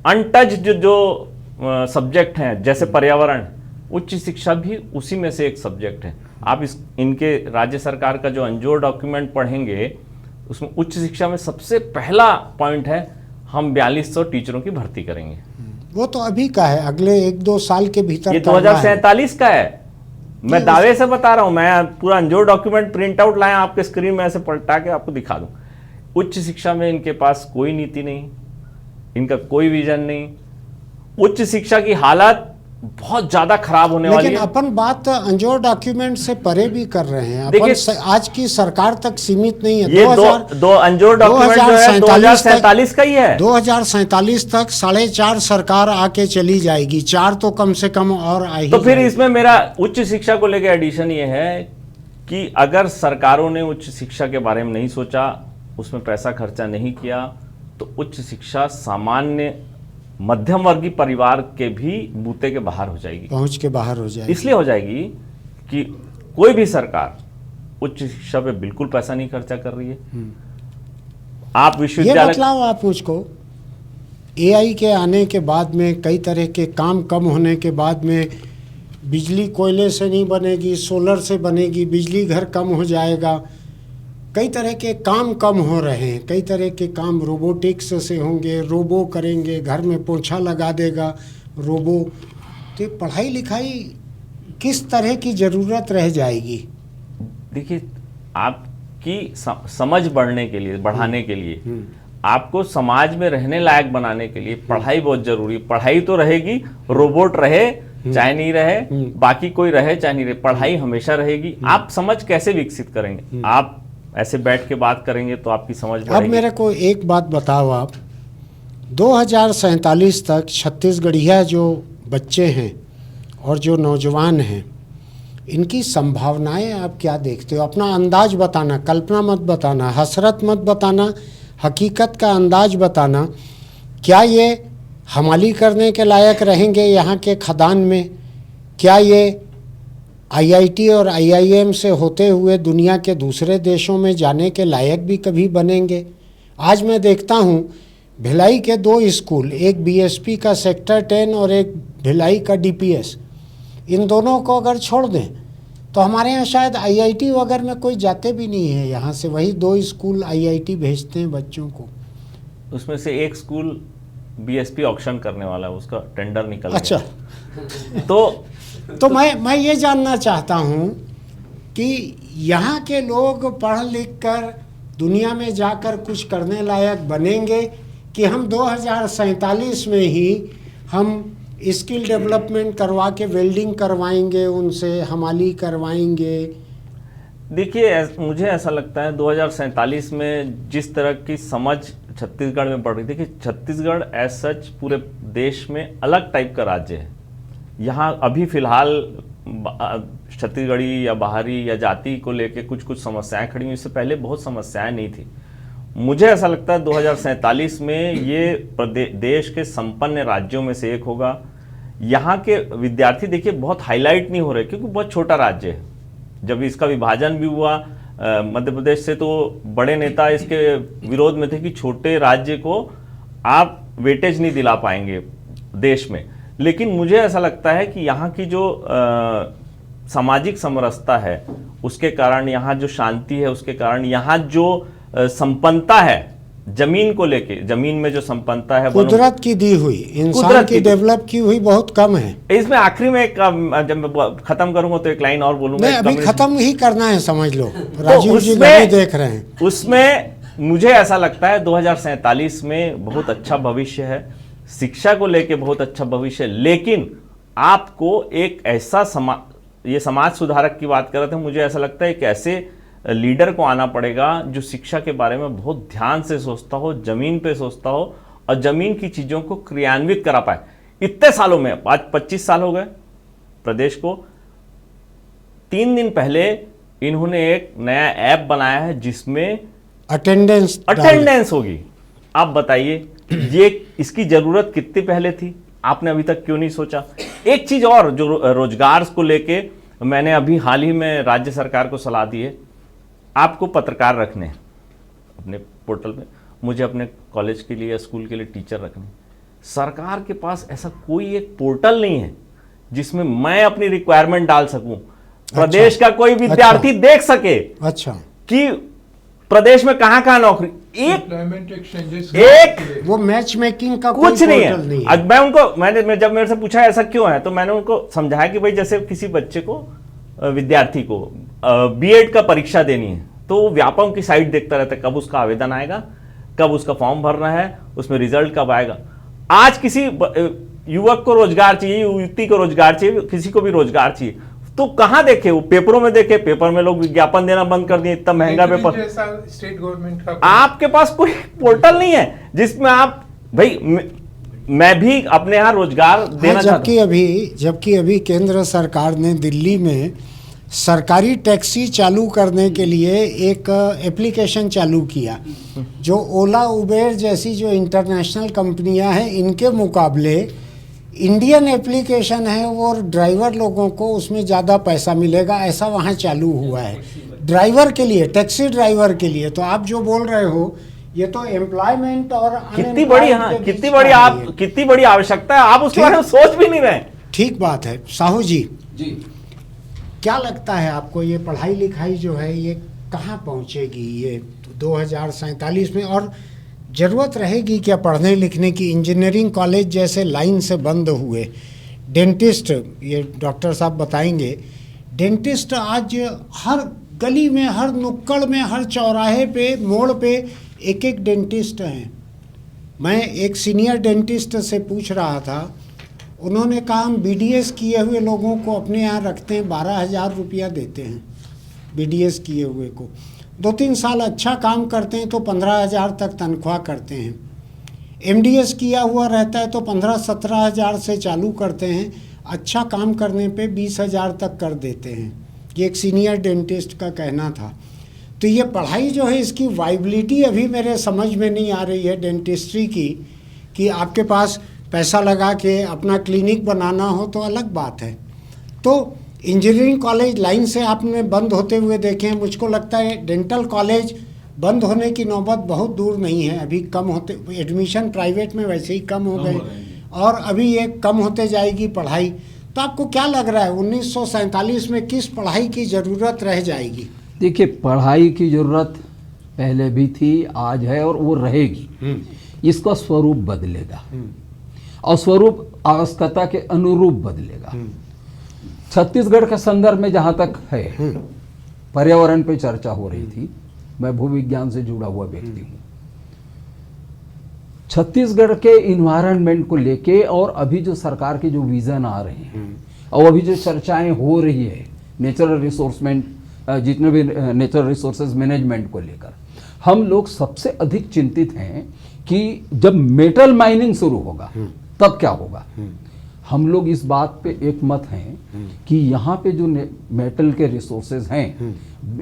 S5: अनटच्ड जो सब्जेक्ट हैं, जैसे पर्यावरण, उच्च शिक्षा भी उसी में से एक सब्जेक्ट है। आप इनके राज्य सरकार का जो अंजोर डॉक्यूमेंट पढ़ेंगे, उसमें उच्च शिक्षा में सबसे पहला पॉइंट है, हम 4200 टीचरों की भर्ती करेंगे।
S1: वो तो अभी का है, अगले 1-2 साल के भीतर
S5: ये 2047 का है। मैं दावे से बता रहा हूं, मैं पूरा अंजोर डॉक्यूमेंट प्रिंट आउट लाया आपके स्क्रीन में ऐसे पलटा के आपको दिखा दूं। उच्च शिक्षा में इनके पास कोई नीति नहीं, इनका कोई विजन नहीं। उच्च शिक्षा की हालत बहुत ज्यादा खराब होने वाली है।
S1: लेकिन अपन बात अंजोर डॉक्यूमेंट से परे भी कर रहे हैं। अपन आज की सरकार तक सीमित नहीं है।
S5: ये दो अंजोर डॉक्यूमेंट जो है 2047 का ही है।
S1: 2047 तक 4.5 सरकार आके चली जाएगी, 4 तो कम से कम और आई।
S5: तो फिर इसमें मेरा उच्च शिक्षा को लेकर एडिशन ये है कि अगर सरकारों ने उच्च शिक्षा के बारे में नहीं सोचा, उसमें पैसा खर्चा नहीं किया, तो उच्च शिक्षा सामान्य मध्यम वर्गीय परिवार के भी बूते के बाहर हो जाएगी,
S1: पहुंच के बाहर हो जाएगी।
S5: इसलिए हो जाएगी कि कोई भी सरकार उच्च शिक्षा पे बिल्कुल पैसा नहीं खर्चा कर रही है। आप विश्वविद्यालय,
S1: ये बतलाओ आप मुझको, एआई के आने के बाद में, कई तरह के काम कम होने के बाद में, बिजली कोयले से नहीं बनेगी, सोलर से बनेगी, बिजली घर कम हो जाएगा, कई तरह के काम कम हो रहे हैं, कई तरह के काम रोबोटिक्स से होंगे, रोबो करेंगे, घर में पोछा लगा देगा रोबो। तो पढ़ाई लिखाई किस तरह की ज़रूरत रह जाएगी?
S5: देखिए, आपकी समझ बढ़ने के लिए, बढ़ाने के लिए, आपको समाज में रहने लायक बनाने के लिए पढ़ाई बहुत जरूरी। पढ़ाई तो रहेगी, रोबोट रहे चाहे नहीं रहे, बाकी कोई रहे चाहे नहीं रहे, पढ़ाई हमेशा रहेगी। आप समझ कैसे विकसित करेंगे? आप ऐसे बैठ के बात करेंगे तो आपकी समझ बढ़ेगी।
S1: अब मेरे को एक बात बताओ आप, 2047 तक छत्तीसगढ़िया जो बच्चे हैं और जो नौजवान हैं, इनकी संभावनाएं आप क्या देखते हो? अपना अंदाज बताना, कल्पना मत बताना, हसरत मत बताना, हकीकत का अंदाज बताना। क्या ये हमाली करने के लायक रहेंगे यहाँ के खदान में? क्या ये आईआईटी और आईआईएम से होते हुए दुनिया के दूसरे देशों में जाने के लायक भी कभी बनेंगे? आज मैं देखता हूँ भिलाई के 2 स्कूल, एक बीएसपी का सेक्टर 10 और एक भिलाई का डीपीएस, इन दोनों को अगर छोड़ दें तो हमारे यहाँ शायद आईआईटी वगैरह में कोई जाते भी नहीं है यहाँ से। वही 2 स्कूल आईआईटी भेजते हैं बच्चों को।
S5: उसमें से एक स्कूल बीएसपी ऑक्शन करने वाला है, उसका टेंडर निकल गया।
S1: अच्छा,
S5: तो
S1: मैं ये जानना चाहता हूँ कि यहाँ के लोग पढ़ लिख कर दुनिया में जाकर कुछ करने लायक बनेंगे कि हम 2047 में ही हम स्किल डेवलपमेंट करवा के वेल्डिंग करवाएंगे, उनसे हमाली करवाएंगे?
S5: देखिए, मुझे ऐसा लगता है 2047 में जिस तरह की समझ छत्तीसगढ़ में बढ़ रही, देखिए छत्तीसगढ़ एज सच पूरे देश में अलग टाइप का राज्य है। यहाँ अभी फिलहाल छत्तीसगढ़ी या बाहरी या जाति को लेके कुछ कुछ समस्याएं खड़ी हुई, इससे पहले बहुत समस्याएं नहीं थी। मुझे ऐसा लगता है 2047 में ये देश के संपन्न राज्यों में से एक होगा। यहाँ के विद्यार्थी देखिए बहुत हाईलाइट नहीं हो रहे क्योंकि बहुत छोटा राज्य है। जब इसका विभाजन भी हुआ मध्य प्रदेश से, तो बड़े नेता इसके विरोध में थे कि छोटे राज्य को आप वेटेज नहीं दिला पाएंगे देश में। लेकिन मुझे ऐसा लगता है कि यहाँ की जो सामाजिक समरसता है उसके कारण, यहाँ जो शांति है उसके कारण, यहाँ जो संपन्नता है जमीन को लेके, जमीन में जो संपन्नता है
S1: कुदरत की दी हुई, इंसान की डेवलप की हुई बहुत कम है।
S5: इसमें आखिरी में जब मैं खत्म करूंगा तो एक लाइन और बोलूंगा।
S1: नहीं, अभी खत्म ही करना है, समझ लो। राजीव जी भी देख रहे हैं।
S5: उसमें मुझे ऐसा लगता है 2047 में बहुत अच्छा भविष्य है, शिक्षा को लेके बहुत अच्छा भविष्य है। लेकिन आपको एक ऐसा ये समाज सुधारक की बात कर रहे थे, मुझे ऐसा लगता है कि ऐसे लीडर को आना पड़ेगा जो शिक्षा के बारे में बहुत ध्यान से सोचता हो, जमीन पे सोचता हो और जमीन की चीजों को क्रियान्वित करा पाए। इतने सालों में, आज 25 साल हो गए प्रदेश को। 3 दिन पहले इन्होंने एक नया ऐप बनाया है जिसमें अटेंडेंस होगी। आप बताइए ये इसकी जरूरत कितनी पहले थी? आपने अभी तक क्यों नहीं सोचा? एक चीज और जो रोजगार को लेके मैंने अभी हाल ही में राज्य सरकार को सलाह दी है, आपको पत्रकार रखने अपने पोर्टल में, मुझे अपने कॉलेज के लिए या स्कूल के लिए टीचर रखने। सरकार के पास ऐसा कोई एक पोर्टल नहीं है जिसमें मैं अपनी रिक्वायरमेंट डाल सकूं, प्रदेश का कोई विद्यार्थी देख सके कि प्रदेश में कहां कहां नौकरी। एक
S1: वो मैच मेकिंग का
S5: कुछ नहीं है। आज मैं उनको जब मेरे से पूछा ऐसा क्यों है, तो मैंने उनको समझाया कि भाई जैसे किसी बच्चे को, विद्यार्थी को बीएड का परीक्षा देनी है तो वो व्यापम की साइट देखता रहता है, कब उसका आवेदन आएगा, कब उसका फॉर्म भरना है, उसमें रिजल्ट कब आएगा। आज किसी युवक को रोजगार चाहिए, युवती को रोजगार चाहिए, किसी को भी रोजगार चाहिए, तो कहां देखे? वो पेपरों में देखे, पेपर में लोग विज्ञापन देना बंद कर दिए, इतना महंगा पेपर।
S4: स्टेट गवर्नमेंट का
S5: आपके पास कोई पोर्टल नहीं है जिसमें आप, भाई मैं भी अपने यहाँ रोजगार देना चाहता हूं।
S1: जबकि अभी केंद्र सरकार ने दिल्ली में सरकारी टैक्सी चालू करने के लिए एक एप्लीकेशन चालू किया, जो ओला उबेर जैसी जो इंटरनेशनल कंपनियां हैं इनके मुकाबले इंडियन एप्लीकेशन है वो, ड्राइवर लोगों को उसमें ज़्यादा पैसा मिलेगा, ऐसा वहाँ चालू हुआ है ड्राइवर के लिए, टैक्सी ड्राइवर के लिए। तो आप जो बोल रहे हो ये तो एम्प्लॉयमेंट और
S5: कितनी बड़ी आवश्यकता है, आप उसके बारे में सोच भी नहीं रहे।
S1: ठीक बात है। साहू जी, क्या लगता है आपको ये पढ़ाई लिखाई जो है ये कहाँ पहुँचेगी ये 2047 में, और ज़रूरत रहेगी क्या पढ़ने लिखने की? इंजीनियरिंग कॉलेज जैसे लाइन से बंद हुए, डेंटिस्ट, ये डॉक्टर साहब बताएंगे, डेंटिस्ट आज हर गली में, हर नुक्कड़ में, हर चौराहे पे, मोड़ पे एक एक डेंटिस्ट हैं। मैं एक सीनियर डेंटिस्ट से पूछ रहा था, उन्होंने कहा हम बीडीएस किए हुए लोगों को अपने यहाँ रखते हैं, 12,000 रुपया देते हैं बीडीएस किए हुए को। 2-3 साल अच्छा काम करते हैं तो 15,000 तक तनख्वाह करते हैं। एमडीएस किया हुआ रहता है तो 15-17 हज़ार से चालू करते हैं अच्छा काम करने पे 20,000 तक कर देते हैं, ये एक सीनियर डेंटिस्ट का कहना था। तो ये पढ़ाई जो है इसकी वाइबिलिटी अभी मेरे समझ में नहीं आ रही है डेंटिस्ट्री की, कि आपके पास पैसा लगा के अपना क्लिनिक बनाना हो तो अलग बात है। तो इंजीनियरिंग कॉलेज लाइन से आपने बंद होते हुए देखे हैं, मुझको लगता है डेंटल कॉलेज बंद होने की नौबत बहुत दूर नहीं है, अभी कम होते, एडमिशन प्राइवेट में वैसे ही कम हो गए और अभी ये कम होते जाएगी पढ़ाई। तो आपको क्या लग रहा है 1947 में किस पढ़ाई की ज़रूरत रह जाएगी?
S3: देखिए, पढ़ाई की ज़रूरत पहले भी थी, आज है और वो रहेगी। इसका स्वरूप बदलेगा और स्वरूप आवश्यकता के अनुरूप बदलेगा। छत्तीसगढ़ के संदर्भ में जहाँ तक है, पर्यावरण पे चर्चा हो रही थी, मैं भूविज्ञान से जुड़ा हुआ व्यक्ति हूँ। छत्तीसगढ़ के इन्वायरमेंट को लेके और अभी जो सरकार के जो विजन आ रहे हैं और अभी जो चर्चाएं हो रही है नेचुरल रिसोर्समेंट, जितने भी नेचुरल रिसोर्सेज मैनेजमेंट को लेकर, हम लोग सबसे अधिक चिंतित हैं कि जब मेटल माइनिंग शुरू होगा तब क्या होगा। हम लोग इस बात पे एक मत हैं कि यहाँ पे जो मेटल के रिसोर्सेज हैं,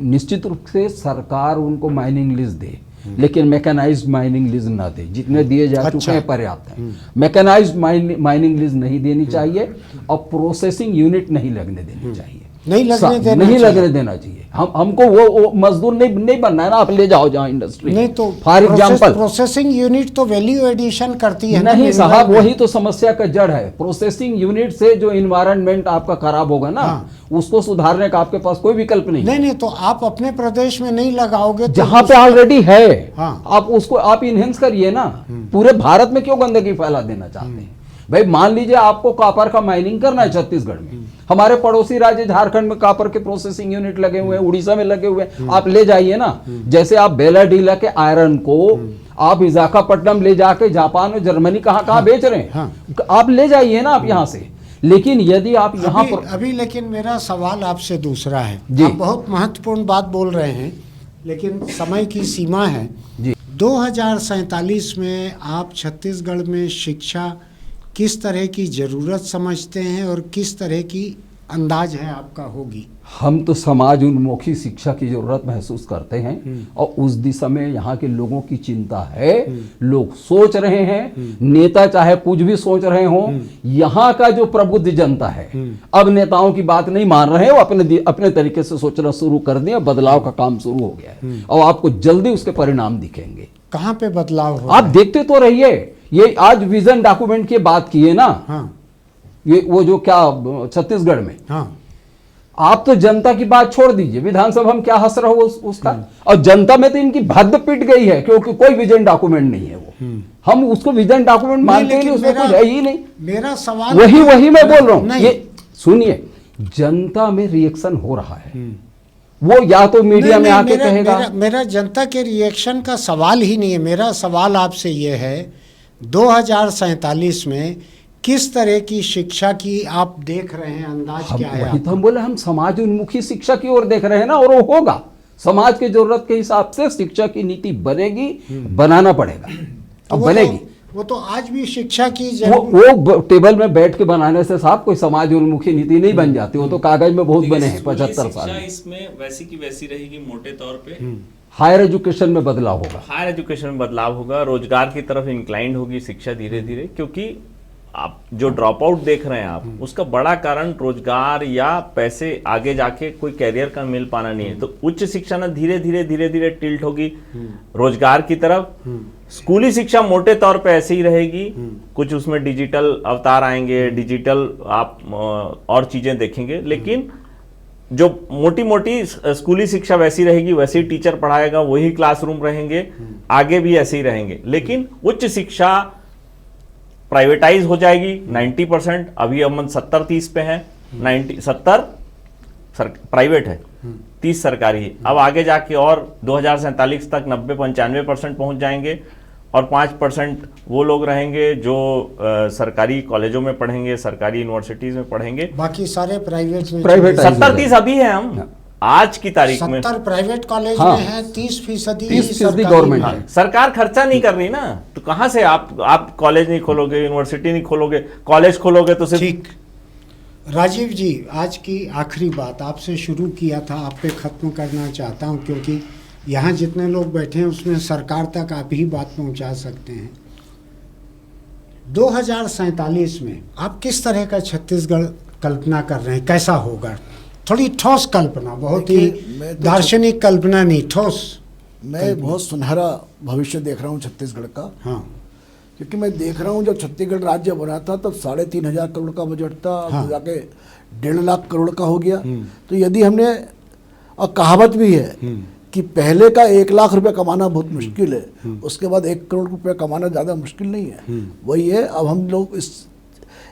S3: निश्चित रूप से सरकार उनको माइनिंग लीज दे, लेकिन मैकेनाइज्ड माइनिंग लीज ना दे। जितने दिए जा चुके हैं पर्याप्त हैं। मैकेनाइज्ड माइनिंग लीज नहीं देनी चाहिए और प्रोसेसिंग यूनिट नहीं लगने देनी चाहिए, नहीं लगने देना चाहिए। हमको वो मजदूर नहीं बनना है ना, आप ले जाओ जहाँ इंडस्ट्री।
S1: नहीं तो
S3: फॉर एग्जांपल
S1: प्रोसेसिंग यूनिट तो वैल्यू एडिशन करती है।
S3: नहीं साहब, वही तो समस्या का जड़ है। प्रोसेसिंग यूनिट से जो इन्वायरमेंट आपका खराब होगा ना, उसको सुधारने का आपके पास कोई विकल्प नहीं।
S1: नहीं तो आप अपने प्रदेश में नहीं लगाओगे तो
S3: जहाँ पे ऑलरेडी है आप उसको आप इनहेंस करिए ना। पूरे भारत में क्यों गंदगी फैला देना चाहते हैं भाई? मान लीजिए आपको कॉपर का माइनिंग करना है छत्तीसगढ़ में, हमारे पड़ोसी राज्य झारखंड में कॉपर के प्रोसेसिंग यूनिट लगे हुए हैं, उड़ीसा में लगे हुए हैं, आप ले जाइए ना। जैसे आप बेलाडीला के आयरन को आप विशाखापट्टनम ले जाके जापान और जर्मनी कहाँ बेच रहे हैं, आप ले जाइए ना आप यहाँ से। लेकिन यदि आप यहाँ पर
S1: अभी लेकिन मेरा सवाल आपसे दूसरा है।
S3: जी।
S1: आप बहुत महत्वपूर्ण बात बोल रहे हैं, लेकिन समय की सीमा है। 2047 में आप छत्तीसगढ़ में शिक्षा किस तरह की ज़रूरत समझते हैं और किस तरह की अंदाज है आपका होगी?
S3: हम तो समाज उन्मुखी शिक्षा की जरूरत महसूस करते हैं और उस दिशा में यहाँ के लोगों की चिंता है। लोग सोच रहे हैं, नेता चाहे कुछ भी सोच रहे हों, यहाँ का जो प्रबुद्ध जनता है अब नेताओं की बात नहीं मान रहे हैं, वो अपने तरीके से सोचना शुरू कर दिया। बदलाव का काम शुरू हो गया है और आपको जल्दी उसके परिणाम दिखेंगे।
S1: कहाँ पे बदलाव हो?
S3: आप देखते तो रहिए, ये आज विजन डॉक्यूमेंट की बात की है ना। ये वो जो क्या छत्तीसगढ़ में, आप तो जनता की बात छोड़ दीजिए, विधानसभा हम क्या हंस रहे हो उसका। और जनता में तो इनकी भद्द पिट गई है क्योंकि कोई विजन डॉक्यूमेंट नहीं है। वो हम उसको विजन डॉक्यूमेंट मानते ही नहीं, उसमें कुछ है ही नहीं।
S1: मेरा सवाल
S3: वही मैं बोल रहा हूँ। ये सुनिए, जनता में रिएक्शन हो रहा है, वो या तो मीडिया में आके कहेगा।
S1: मेरा जनता के रिएक्शन का सवाल ही नहीं है। मेरा सवाल आपसे ये है 2047 में किस तरह की शिक्षा की आप देख रहे हैं, अंदाज क्या है?
S3: वही तो हम बोले, हम समाज उन्मुखी शिक्षा की ओर देख रहे हैं ना, और वो होगा। समाज की जरूरत के हिसाब से शिक्षा की नीति बनेगी, बनाना पड़ेगा, अब बनेगी।
S1: वो तो आज भी शिक्षा की
S3: वो टेबल में बैठ के बनाने से साहब कोई समाज उन्मुखी नीति नहीं बन जाती। वो तो कागज में बहुत बने हैं 75 साल में।
S5: इसमें वैसी की वैसी रहेगी मोटे तौर पे।
S3: हायर एजुकेशन में बदलाव होगा,
S5: हायर एजुकेशन में बदलाव होगा, रोजगार की तरफ इंक्लाइंड होगी शिक्षा धीरे धीरे। क्योंकि आप जो ड्रॉप आउट देख रहे हैं आप, उसका बड़ा कारण रोजगार या पैसे आगे जाके कोई कैरियर का मिल पाना नहीं है। तो उच्च शिक्षा ना धीरे धीरे टिल्ट होगी रोजगार की तरफ। स्कूली शिक्षा मोटे तौर पे ऐसे ही रहेगी, कुछ उसमें डिजिटल अवतार आएंगे, डिजिटल आप और चीजें देखेंगे। लेकिन जो मोटी मोटी स्कूली शिक्षा वैसी रहेगी, वैसे ही टीचर पढ़ाएगा, वही क्लासरूम रहेंगे, आगे भी ऐसे ही रहेंगे। लेकिन उच्च शिक्षा प्राइवेटाइज हो जाएगी 90%। अभी हम 70-30 पे हैं, 70 प्राइवेट है, 30 सरकारी है। अब आगे जाके और 2047 तक 90-95% पहुंच जाएंगे और 5% वो लोग रहेंगे जो सरकारी कॉलेजों में पढ़ेंगे, सरकारी यूनिवर्सिटीज में पढ़ेंगे,
S1: बाकी सारे प्राइवेट में।
S5: 70-30 अभी है हम आज की तारीख में।
S1: 70 प्राइवेट कॉलेज में है, 30%
S3: गवर्नमेंट है।
S5: सरकार खर्चा नहीं कर रही ना, तो कहां से आप कॉलेज नहीं खोलोगे, यूनिवर्सिटी नहीं खोलोगे, कॉलेज खोलोगे तो सिर्फ
S1: राजीव जी, आज की आखिरी बात आपसे शुरू किया था, आप पे ख़त्म करना चाहता हूं, क्योंकि यहाँ जितने लोग बैठे हैं उसमें सरकार तक आप ही बात पहुंचा सकते हैं। 2047 में आप किस तरह का छत्तीसगढ़ कल्पना कर रहे हैं, कैसा होगा? थोड़ी ठोस कल्पना, बहुत ही
S2: देखिए, मैं तो
S1: दार्शनिक कल्पना नहीं, ठोस।
S2: मैं बहुत सुनहरा भविष्य देख रहा हूँ छत्तीसगढ़ का,
S1: हाँ
S2: क्योंकि मैं देख रहा हूँ जब छत्तीसगढ़ राज्य बना था तब 3,500 करोड़ का बजट था, अब
S1: हाँ।
S2: जाके 1.5 लाख करोड़ का हो गया। तो यदि हमने, और कहावत भी है कि पहले का 1 लाख रुपए कमाना बहुत मुश्किल है, उसके बाद 1 करोड़ रुपए कमाना ज़्यादा मुश्किल नहीं है। वही है, अब हम लोग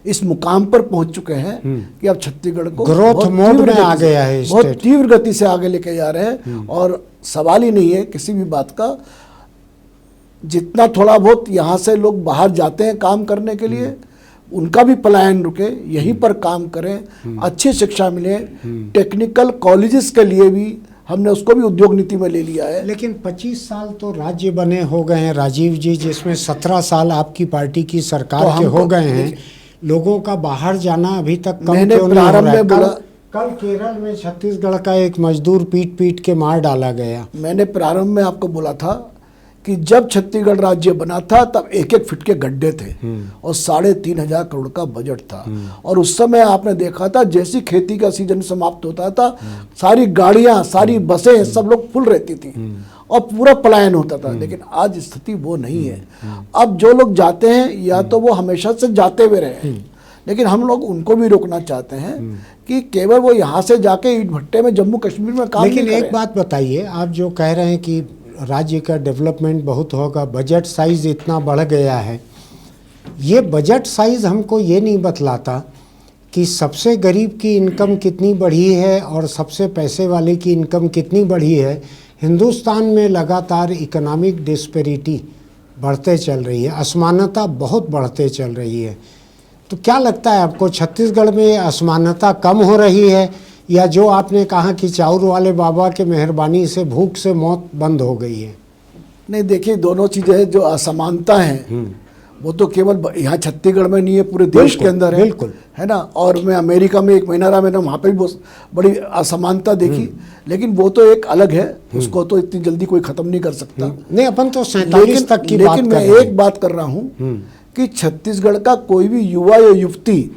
S2: इस मुकाम पर पहुंच चुके हैं कि अब छत्तीसगढ़ को
S1: ग्रोथ
S2: बहुत
S1: मोड
S2: तीव्र
S1: में
S2: गति
S1: आ
S2: से-
S1: गया है
S2: बहुत
S1: स्टेट।
S2: तीव्र गति से आगे लेके जा रहे हैं, और सवाल ही नहीं है किसी भी बात का। जितना थोड़ा बहुत यहाँ से लोग बाहर जाते हैं काम करने के लिए, उनका भी पलायन रुके, यहीं पर काम करें, अच्छी शिक्षा मिले। टेक्निकल कॉलेजेस के लिए भी हमने उसको भी उद्योग नीति में ले लिया है।
S1: लेकिन 25 साल तो राज्य बने हो गए हैं राजीव जी, जिसमें 17 साल आपकी पार्टी की सरकार
S2: तो
S1: के हो
S2: हमको-
S1: गए हैं। लोगों का बाहर जाना अभी तक कम
S2: मैंने
S1: क्यों नहीं हो
S2: प्रारंभ
S1: रहा है?
S2: में बोला-
S1: कल केरल में छत्तीसगढ़ का एक मजदूर पीट पीट के मार डाला गया।
S2: मैंने प्रारंभ में आपको बोला था कि जब छत्तीसगढ़ राज्य बना था तब 1-1 फीट के गड्ढे थे और 3,500 करोड़ का बजट था। और उस समय आपने देखा था जैसी खेती का सीजन समाप्त होता था, सारी गाड़ियां, सारी बसें, सब लोग फुल रहती थी और पूरा पलायन होता था। लेकिन आज स्थिति वो नहीं है। अब जो लोग जाते हैं या तो वो हमेशा से जाते हुए रहे हैं, लेकिन हम लोग उनको भी रोकना चाहते हैं कि केवल वो यहाँ से जाके ईंट भट्टे में जम्मू कश्मीर में काम
S1: लेकिन
S2: नहीं
S1: एक
S2: करें।
S1: बात बताइए, आप जो कह रहे हैं कि राज्य का डेवलपमेंट बहुत होगा, बजट साइज इतना बढ़ गया है, ये बजट साइज हमको ये नहीं बतलाता कि सबसे गरीब की इनकम कितनी बढ़ी है और सबसे पैसे वाले की इनकम कितनी बढ़ी है। हिंदुस्तान में लगातार इकोनॉमिक डिस्पेरिटी बढ़ते चल रही है, असमानता बहुत बढ़ते चल रही है। तो क्या लगता है आपको, छत्तीसगढ़ में असमानता कम हो रही है, या जो आपने कहा कि चाउर वाले बाबा के मेहरबानी से भूख से मौत बंद हो गई है?
S2: नहीं, देखिए, दोनों चीज़ें जो असमानता हैं वो तो केवल यहाँ छत्तीसगढ़ में नहीं है, पूरे देश के अंदर है।
S1: बिल्कुल।
S2: है ना। और मैं अमेरिका में 1 महीना रहा, मैंने वहाँ पे भी बहुत बड़ी असमानता देखी, लेकिन वो तो एक अलग है, उसको तो इतनी जल्दी कोई ख़त्म नहीं कर सकता।
S1: नहीं, अपन तो 47 तक की बात
S2: लेकिन
S1: कर
S2: मैं
S1: रहे हैं।
S2: एक बात कर रहा हूँ कि छत्तीसगढ़ का कोई भी युवा या युवती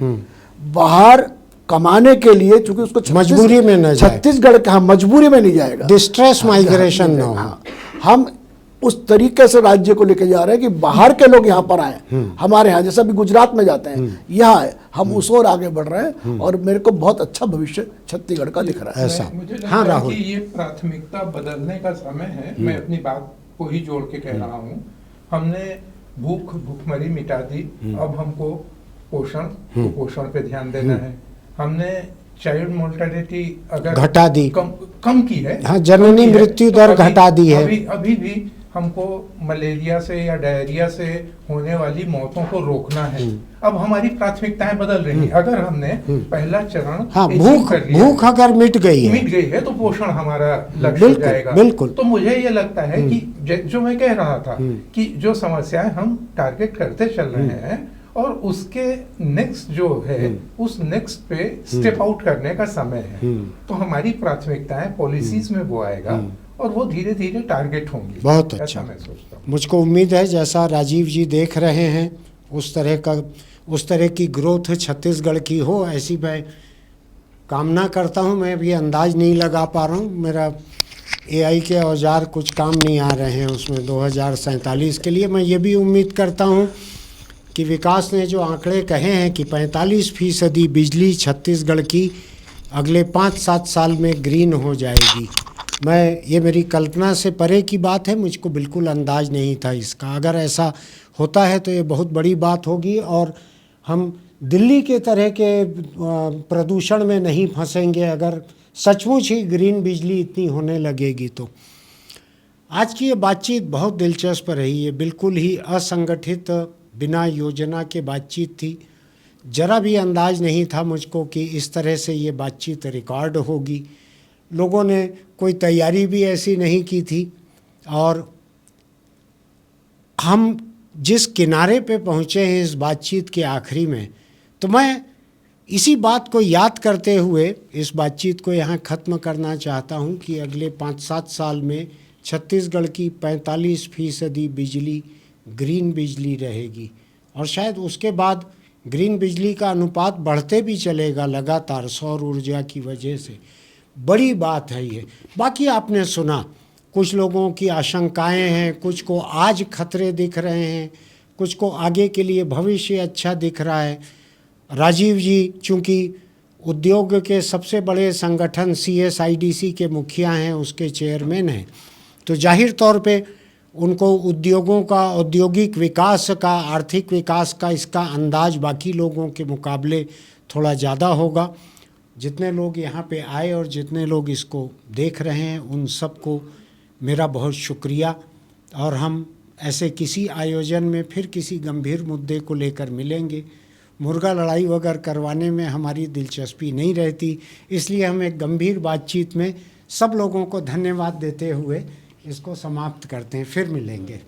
S2: बाहर कमाने के लिए, चूंकि उसको
S1: मजबूरी में न जाए।
S2: छत्तीसगढ़ का, हाँ, मजबूरी में नहीं जाएगा,
S1: डिस्ट्रेस माइग्रेशन ना हो।
S2: हाँ, हम उस तरीके से राज्य को लेके जा रहे हैं कि बाहर के लोग यहाँ पर आए, हमारे यहाँ, जैसा भी गुजरात में जाते हैं, यहाँ आए, हम उस ओर आगे बढ़ रहे हैं और मेरे को बहुत अच्छा भविष्य छत्तीसगढ़ का दिख रहा है।
S1: ऐसा।
S4: मुझे लगता
S1: हाँ,
S4: है
S1: राहुल।
S4: कि ये प्राथमिकता बदलने का समय है। मैं अपनी बात को ही जोड़ के कह रहा हूँ। हमने भूखमरी मिटा दी, अब हमको कुपोषण पे ध्यान देना है। हमने चाइल्ड मोर्टेलिटी अगर
S1: घटा दी,
S4: कम की है,
S1: हाँ, जननी मृत्यु दर घटा दी है।
S4: अभी भी हमको मलेरिया से या डायरिया से होने वाली मौतों को रोकना है। अब हमारी प्राथमिकताएं बदल रही हैं। अगर हमने पहला चरण
S1: हाँ,
S4: achieve कर लिया,
S1: भूख अगर मिट गई है
S4: तो पोषण हमारा लक्ष्य हो
S1: बिल्कुल,
S4: जाएगा।
S1: बिल्कुल।
S4: तो मुझे ये लगता है कि जो मैं कह रहा था कि जो समस्याएं हम टारगेट करते चल रहे हैं और उसके नेक्स्ट जो है उस नेक्स्ट पे स्टेप आउट करने का समय है। तो हमारी प्राथमिकताएं पॉलिसीज में वो आएगा और वो धीरे धीरे टारगेट होंगी।
S1: बहुत
S4: ऐसा
S1: अच्छा।
S4: मैं सोचता हूँ।
S1: मुझको उम्मीद है जैसा राजीव जी देख रहे हैं उस तरह की ग्रोथ छत्तीसगढ़ की हो, ऐसी मैं कामना करता हूं। मैं भी अंदाज नहीं लगा पा रहा हूं, मेरा एआई के औजार कुछ काम नहीं आ रहे हैं उसमें 2047 के लिए। मैं ये भी उम्मीद करता हूं कि विकास ने जो आंकड़े कहे हैं कि 45% बिजली छत्तीसगढ़ की अगले 5-7 साल में ग्रीन हो जाएगी, ये मेरी कल्पना से परे की बात है, मुझको बिल्कुल अंदाज नहीं था इसका। अगर ऐसा होता है तो ये बहुत बड़ी बात होगी और हम दिल्ली के तरह के प्रदूषण में नहीं फंसेंगे अगर सचमुच ही ग्रीन बिजली इतनी होने लगेगी तो। आज की ये बातचीत बहुत दिलचस्प रही है, बिल्कुल ही असंगठित बिना योजना के बातचीत थी। ज़रा भी अंदाज नहीं था मुझको कि इस तरह से ये बातचीत रिकॉर्ड होगी। लोगों ने कोई तैयारी भी ऐसी नहीं की थी और हम जिस किनारे पे पहुँचे हैं इस बातचीत के आखिरी में, तो मैं इसी बात को याद करते हुए इस बातचीत को यहाँ ख़त्म करना चाहता हूँ कि अगले 5-7 साल में छत्तीसगढ़ की 45% बिजली ग्रीन बिजली रहेगी और शायद उसके बाद ग्रीन बिजली का अनुपात बढ़ते भी चलेगा लगातार सौर ऊर्जा की वजह से। बड़ी बात है ये। बाकी आपने सुना कुछ लोगों की आशंकाएं हैं, कुछ को आज खतरे दिख रहे हैं, कुछ को आगे के लिए भविष्य अच्छा दिख रहा है। राजीव जी चूँकि उद्योग के सबसे बड़े संगठन CSIDC के मुखिया हैं, उसके चेयरमैन हैं, तो जाहिर तौर पे उनको उद्योगों का, औद्योगिक विकास का, आर्थिक विकास का इसका अंदाज बाकी लोगों के मुकाबले थोड़ा ज़्यादा होगा। जितने लोग यहाँ पे आए और जितने लोग इसको देख रहे हैं उन सबको मेरा बहुत शुक्रिया, और हम ऐसे किसी आयोजन में फिर किसी गंभीर मुद्दे को लेकर मिलेंगे। मुर्गा लड़ाई वगैरह करवाने में हमारी दिलचस्पी नहीं रहती, इसलिए हम एक गंभीर बातचीत में सब लोगों को धन्यवाद देते हुए इसको समाप्त करते हैं। फिर मिलेंगे।